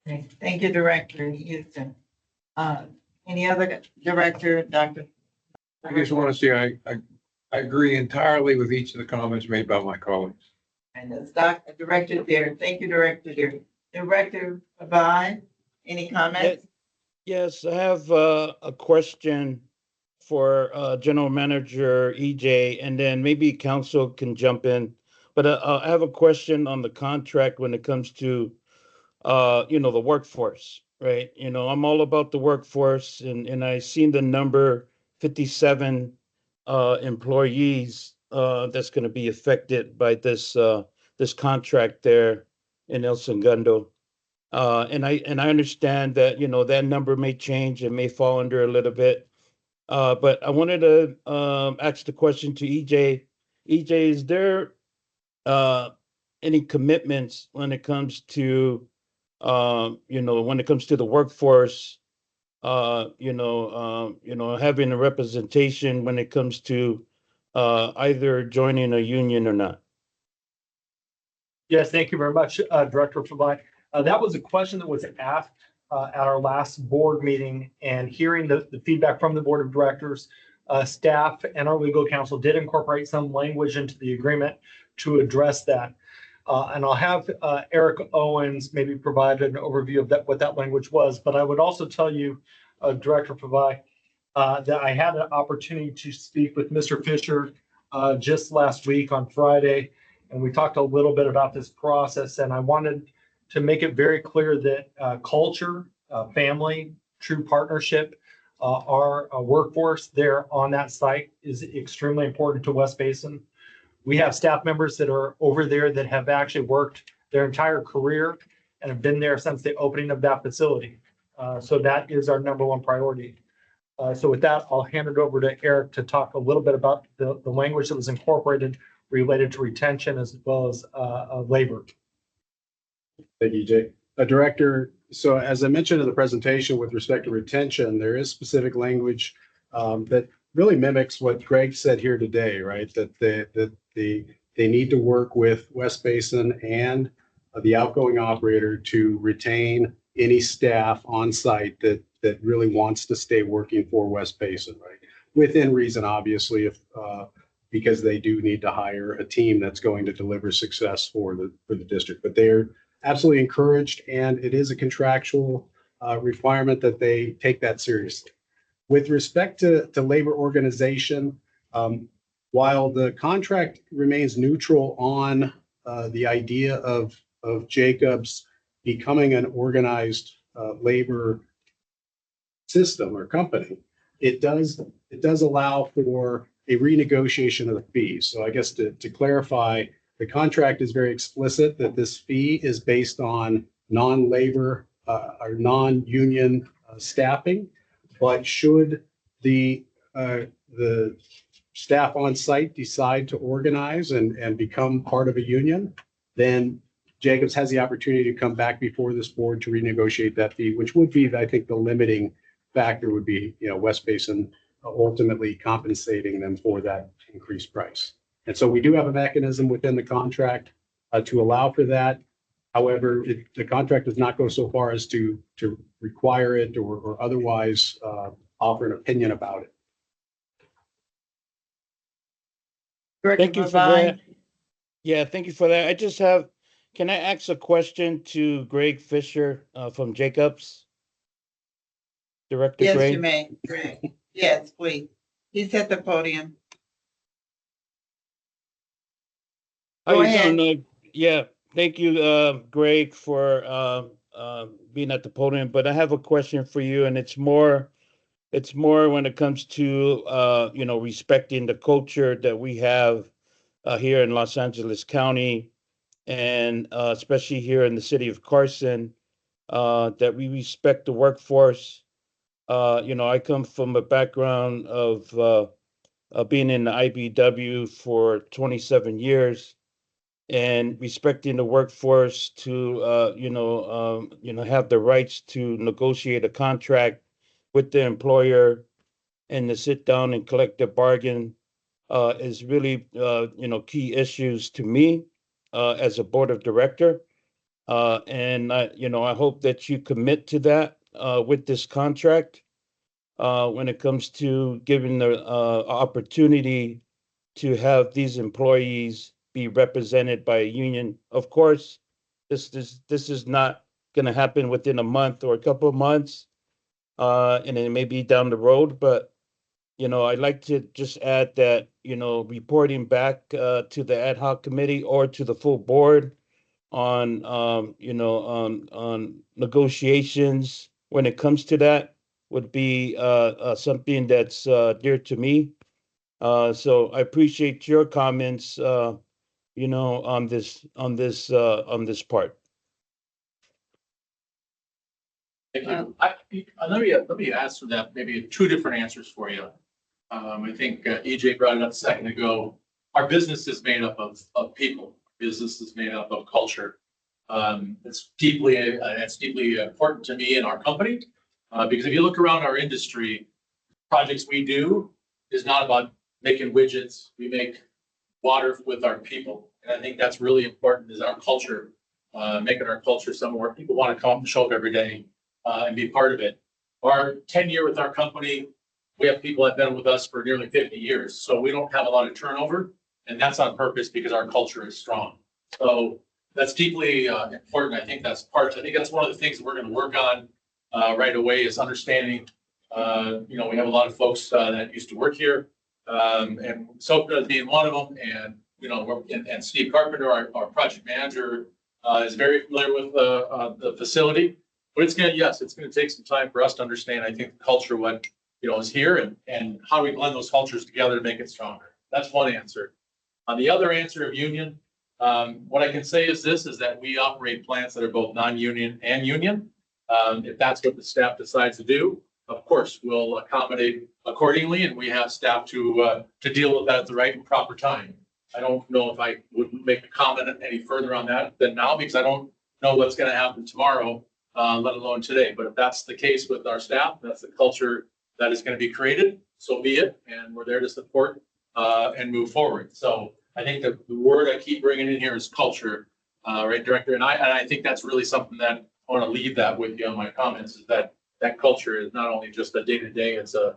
Thank you, Director Houston. Any other director, Dr.? I just want to say I agree entirely with each of the comments made by my colleagues. And it's Director there. Thank you, Director there. Director Provide, any comments? Yes, I have a question for General Manager EJ, and then maybe council can jump in. But I have a question on the contract when it comes to, the workforce, right? I'm all about the workforce, and I seen the number 57 employees that's going to be affected by this contract there in El Segundo. And I understand that, that number may change, it may fall under a little bit. But I wanted to ask the question to EJ. EJ, is there any commitments when it comes to, the workforce, having a representation when it comes to either joining a union or not? Yes, thank you very much, Director Provide. That was a question that was asked at our last board meeting, and hearing the feedback from the board of directors, staff and our legal counsel did incorporate some language into the agreement to address that. And I'll have Eric Owens maybe provide an overview of what that language was. But I would also tell you, Director Provide, that I had an opportunity to speak with Mr. Fisher just last week on Friday, and we talked a little bit about this process, and I wanted to make it very clear that culture, family, true partnership, our workforce there on that site is extremely important to West Basin. We have staff members that are over there that have actually worked their entire career and have been there since the opening of that facility. So that is our number one priority. So with that, I'll hand it over to Eric to talk a little bit about the language that was incorporated related to retention as well as labor. Thank you, Jay. Director, so as I mentioned in the presentation with respect to retention, there is specific language that really mimics what Greg said here today, right? That they need to work with West Basin and the outgoing operator to retain any staff on site that really wants to stay working for West Basin, right? Within reason, obviously, because they do need to hire a team that's going to deliver success for the district. But they're absolutely encouraged, and it is a contractual requirement that they take that seriously. With respect to labor organization, while the contract remains neutral on the idea of Jacobs becoming an organized labor system or company, it does allow for a renegotiation of the fees. So I guess to clarify, the contract is very explicit that this fee is based on non-labor or non-union staffing. But should the staff on site decide to organize and become part of a union, then Jacobs has the opportunity to come back before this board to renegotiate that fee, which would be, I think, the limiting factor would be, West Basin ultimately compensating them for that increased price. And so we do have a mechanism within the contract to allow for that. However, the contract does not go so far as to require it or otherwise offer an opinion about it. Thank you for that. Yeah, thank you for that. Can I ask a question to Greg Fisher from Jacobs? Director Yes, Greg? you may, Greg. Yes, please. He's at the podium. Go ahead. Yeah, thank you, Greg, for being at the podium. But I have a question for you, and it's more It's more when it comes to, respecting the culture that we have here in Los Angeles County and especially here in the city of Carson, that we respect the workforce. I come from a background of being in the IBW for 27 years and respecting the workforce to, have the rights to negotiate a contract with the employer and to sit down and collective bargain is really, key issues to me as a board of director. And I hope that you commit to that with this contract when it comes to giving the opportunity to have these employees be represented by a union. Of course, this is not going to happen within a month or a couple of months, and it may be down the road. But I'd like to just add that reporting back to the ad hoc committee or to the full board on on negotiations when it comes to that would be something that's dear to me. So I appreciate your comments, on this part. Thank you. Let me ask for that, maybe two different answers for you. I think EJ brought it up a second ago. Our business is made up of people. Business is made up of culture. It's deeply important to me and our company, because if you look around our industry, projects we do is not about making widgets. We make water with our people. And I think that's really important is our culture, making our culture somewhere where people want to come up and show up every day and be part of it. Our tenure with our company, we have people that have been with us for nearly 50 years. So we don't have a lot of turnover, and that's on purpose because our culture is strong. So that's deeply important. I think that's one of the things that we're going to work on right away is understanding, we have a lot of folks that used to work here, and Soka being one of them, and, and Steve Carpenter, our project manager, is very familiar with the facility. But it's going to take some time for us to understand, I think, the culture, what, is here and how we blend those cultures together to make it stronger. That's one answer. On the other answer of union, what I can say is that we operate plants that are both non-union and union. If that's what the staff decides to do, of course, we'll accommodate accordingly, and we have staff to deal with that at the right and proper time. I don't know if I would make a comment any further on that than now, because I don't know what's going to happen tomorrow, let alone today. But if that's the case with our staff, that's the culture that is going to be created, so be it. And we're there to support and move forward. So I think the word I keep bringing in here is culture, right, Director? And I think that's really something that I want to leave that with you on my comments, is that culture is not only just a day-to-day, that's the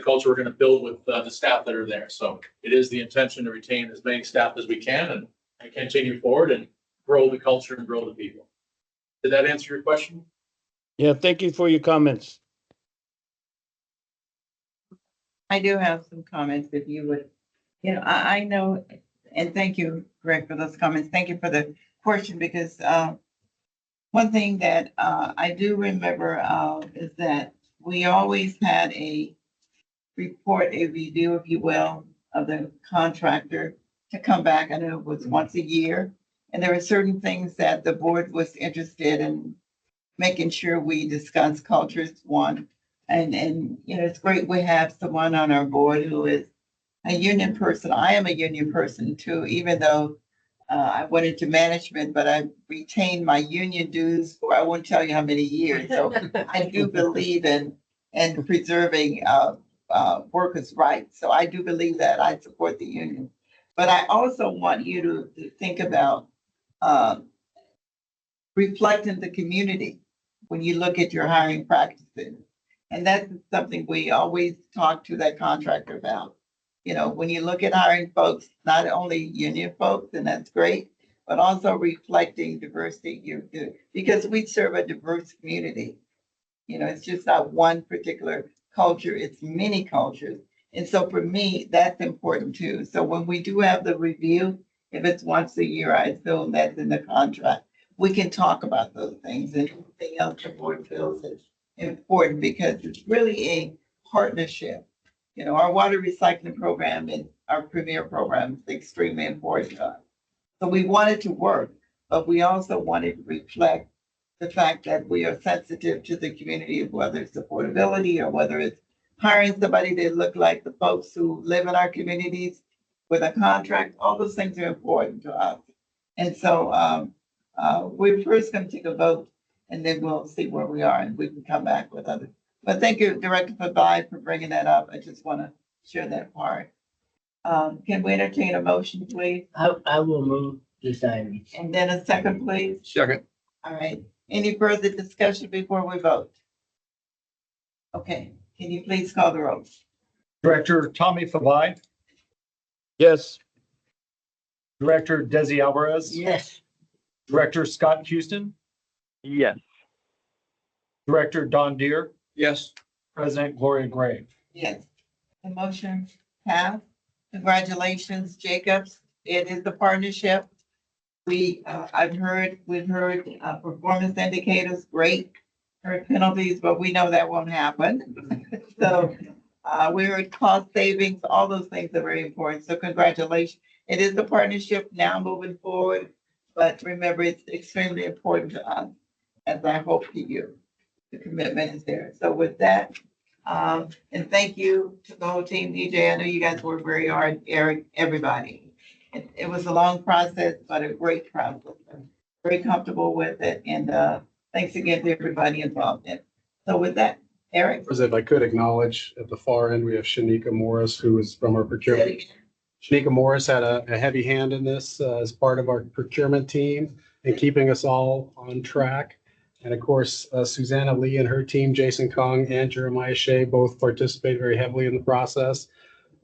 culture we're going to build with the staff that are there. So it is the intention to retain as many staff as we can and continue forward and grow the culture and grow the people. Did that answer your question? Yeah, thank you for your comments. I do have some comments if you would, I know, and thank you, Greg, for those comments. Thank you for the question, because one thing that I do remember is that we always had a review, if you will, of the contractor to come back. I know it was once a year. And there were certain things that the board was interested in making sure we discuss. Culture is one. And it's great we have someone on our board who is a union person. I am a union person too, even though I went into management, but I retained my union dues for, I won't tell you how many years. So I do believe in preserving workers' rights. So I do believe that. I support the union. But I also want you to think about reflecting the community when you look at your hiring practices. And that's something we always talk to that contractor about. When you look at hiring folks, not only union folks, and that's great, but also reflecting diversity, because we serve a diverse community. It's just not one particular culture, it's many cultures. And so for me, that's important too. So when we do have the review, if it's once a year, I assume that's in the contract. We can talk about those things, and anything else the board feels is important because it's really a partnership. You know, our water recycling program and our premier program is extremely important to us. So we want it to work, but we also want it to reflect the fact that we are sensitive to the community, whether it's affordability or whether it's hiring somebody that look like the folks who live in our communities with a contract. All those things are important to us. And so we're first going to take a vote and then we'll see where we are and we can come back with others. But thank you, Director Fabai, for bringing that up. I just want to share that part. Can we entertain a motion, please? I will move this item. And then a second, please. Second. All right. Any further discussion before we vote? Okay. Can you please call the roll? Director Tommy Fabai, Yes. Director Desi Alvarez, Yes. Director Scott Houston, Yes. Director Don Deere, Yes. President Gloria Gray. Yes. The motion passed. Congratulations, Jacobs. It is the partnership. We've heard performance indicators, great. Heard penalties, but we know that won't happen. So we heard cost savings, all those things are very important. So congratulations. It is the partnership now moving forward, but remember, it's extremely important to us, as I hope to you. The commitment is there. So with that, and thank you to the whole team, DJ. I know you guys worked very hard, Eric, everybody. It was a long process, but a great process. I'm very comfortable with it. And thanks again to everybody involved in it. So with that, Eric. President, if I could acknowledge at the far end, we have Shanika Morris, who is from our procurement. Shanika Morris had a heavy hand in this as part of our procurement team and keeping us all on track. And of course, Susanna Lee and her team, Jason Kong and Jeremiah Shea, both participated very heavily in the process,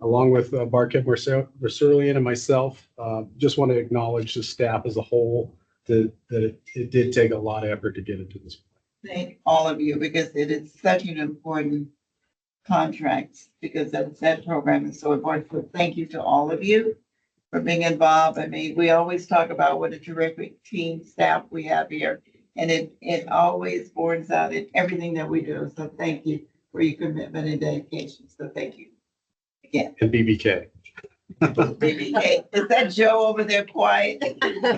along with Barkett Versurlian and myself. Just want to acknowledge the staff as a whole that it did take a lot of effort to get it to this point. Thank all of you because it is such an important contract because that program is so important. So thank you to all of you for being involved. I mean, we always talk about what a terrific team staff we have here. And it always boards out in everything that we do. So thank you for your commitment and dedication. So thank you again. And BBK. BBK, is that Joe over there quiet?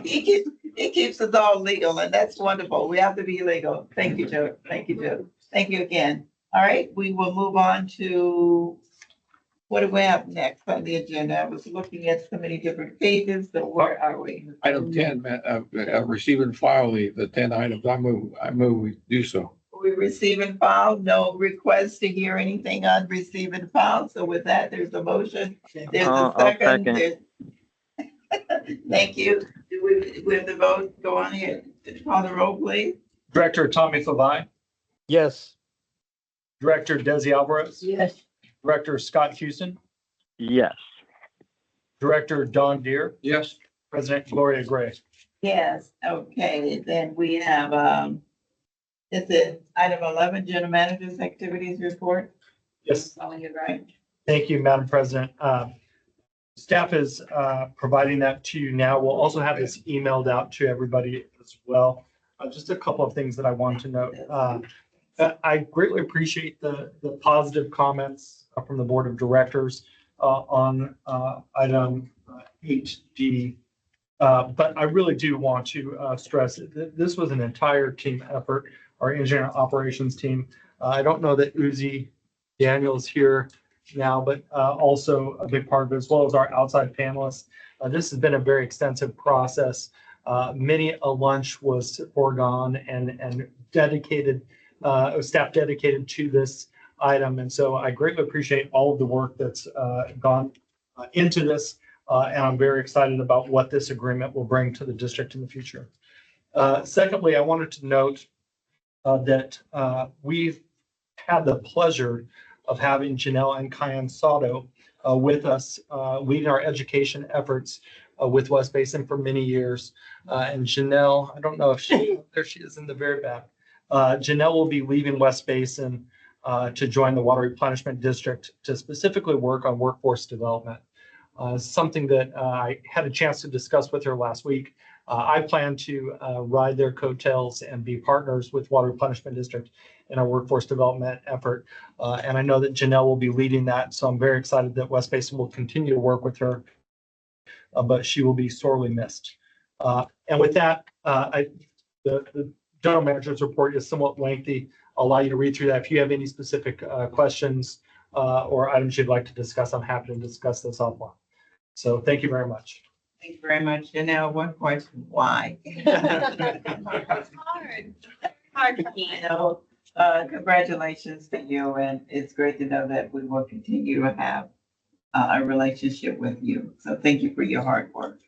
He keeps us all legal and that's wonderful. We have to be legal. Thank you, Joe. Thank you, Joe. Thank you again. All right, we will move on to what do we have next on the agenda? I was looking at so many different pages, so where are we? Item 10, receive and file the 10 items. I move we do so. We receive and file, no request to hear anything on receive and file. So with that, there's a motion. There's a I'll second. second. Thank you. Do we have the vote? Go on here. Call the roll, please. Director Tommy Fabai, Yes. Director Desi Alvarez, Yes. Director Scott Houston, Yes. Director Don Deere, Yes. President Gloria Gray. Yes, okay, then we have, is it item 11, General Manager's Activities Report? Yes. Calling it right. Thank you, Madam President. Staff is providing that to you now. We'll also have this emailed out to everybody as well. Just a couple of things that I want to note. I greatly appreciate the positive comments from the Board of Directors on item 8D. But I really do want to stress that this was an entire team effort, our engineering operations team. I don't know that Uzi Daniel's here now, but also a big part of it, as well as our outside panelists. This has been a very extensive process. Many a lunch was foregone and dedicated, staff dedicated to this item. And so I greatly appreciate all of the work that's gone into this. And I'm very excited about what this agreement will bring to the district in the future. Secondly, I wanted to note that we've had the pleasure of having Janelle and Kyan Sato with us, leading our education efforts with West Basin for many years. And Janelle, I don't know if there she is in the very back. Janelle will be leaving West Basin to join the Water Replenishment District to specifically work on workforce development. Something that I had a chance to discuss with her last week. I plan to ride their coattails and be partners with Water Replenishment District in our workforce development effort. And I know that Janelle will be leading that, so I'm very excited that West Basin will continue to work with her, but she will be sorely missed. And with that, the general manager's report is somewhat lengthy. I'll allow you to read through that. If you have any specific questions or items you'd like to discuss, I'm happy to discuss this offline. So thank you very much. Thank you very much. Janelle, one question, why? It's hard for me. You know, congratulations to you, and it's great to know that we will continue to have a relationship with you. So thank you for your hard work.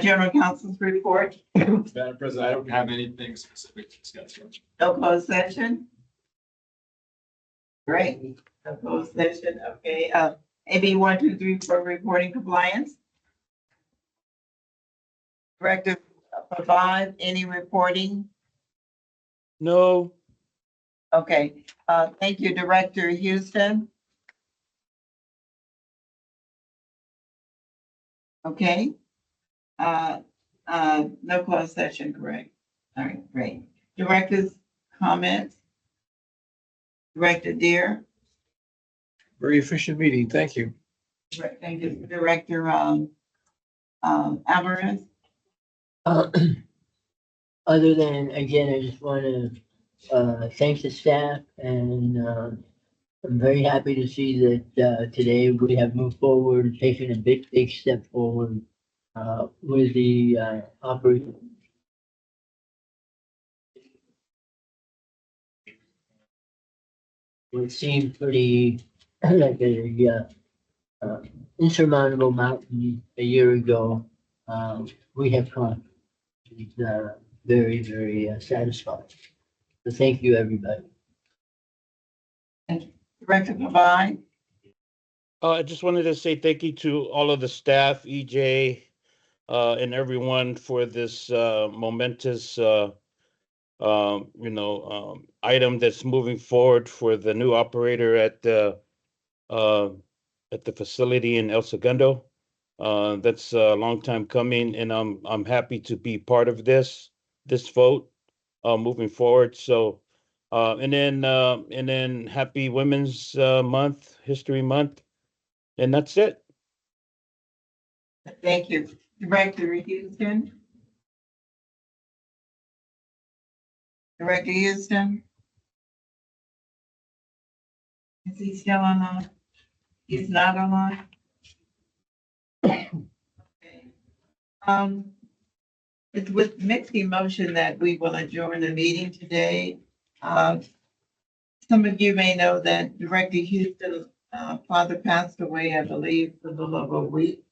General Counsel's report, Madam President, I don't have anything specific to discuss. no closed session. Great, no closed session, okay, AB 123 for reporting compliance. Director Provide, any reporting? No, Okay, thank you, Director Houston. Okay. No closed session, correct? All right, great. Director's comments? Director Deere? Very efficient meeting. Thank you. Thank you, Director, Alvarez? Other than, again, I just want to thank the staff, and I'm very happy to see that today we have moved forward, taken a big step forward with the operation. What seemed pretty like a insurmountable mountain a year ago, we have conquered. It's very satisfying. So thank you, everybody. Director Provide? I just wanted to say thank you to all of the staff, EJ, and everyone for this momentous, item that's moving forward for the new operator at the facility in El Segundo. That's a long time coming, and I'm happy to be part of this vote moving forward. So, and then happy Women's Month, History Month, and that's it. Thank you. Director Houston? Director Houston? Is he still on? He's not on? Okay. It's with mixed emotion that we will adjourn the meeting today. Some of you may know that Director Houston's father passed away, I believe, a little over a week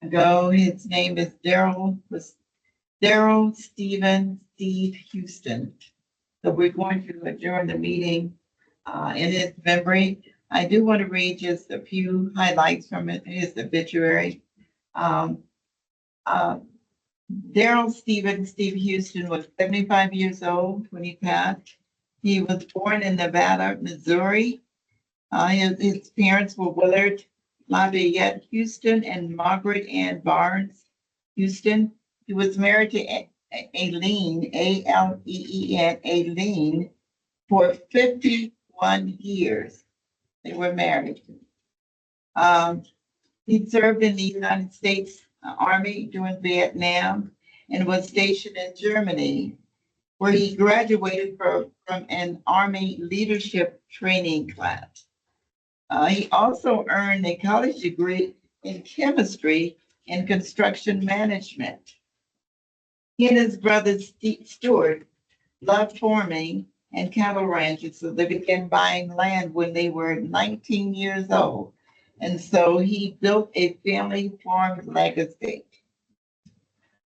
ago. His name is Daryl Stephen Steve Houston. So we're going to adjourn the meeting in his memory. I do want to read just a few highlights from his obituary. Daryl Stephen Steve Houston was 75 years old when he passed. He was born in Nevada, Missouri. His parents were Willard Lafayette Houston and Margaret Ann Barnes Houston. He was married to Aileen, A-L-E-E-N, Aileen, for 51 years. They were married. He served in the United States Army during Vietnam and was stationed in Germany, where he graduated from an Army leadership training class. He also earned a college degree in chemistry and construction management. He and his brother Stuart loved farming and cattle ranches, so they began buying land when they were 19 years old. And so he built a family farm legacy.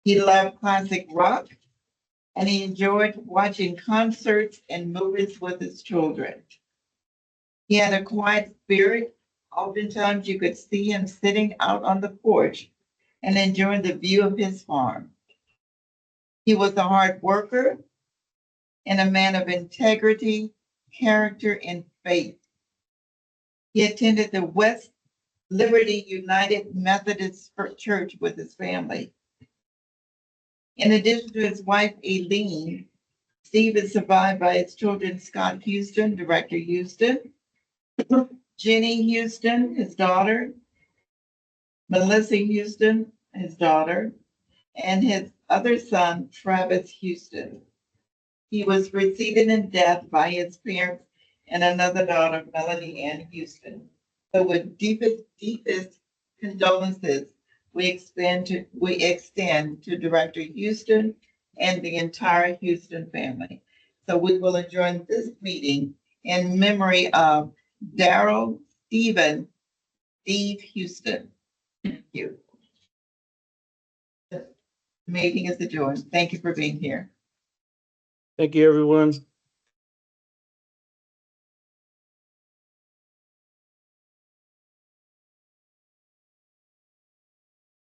He loved classic rock, and he enjoyed watching concerts and movies with his children. He had a quiet spirit. Oftentimes you could see him sitting out on the porch and enjoying the view of his farm. He was a hard worker and a man of integrity, character, and faith. He attended the West Liberty United Methodist Church with his family. In addition to his wife, Aileen, Steve is survived by his children, Scott Houston, Director Houston, Jenny Houston, his daughter, Melissa Houston, his daughter, and his other son, Travis Houston. He was preceded in death by his parents and another daughter, Melanie Ann Houston. So with deepest condolences, we extend to Director Houston and the entire Houston family. So we will adjourn this meeting in memory of Daryl Steve Houston. Thank you. The meeting is adjourned. Thank you for being here. Thank you, everyone.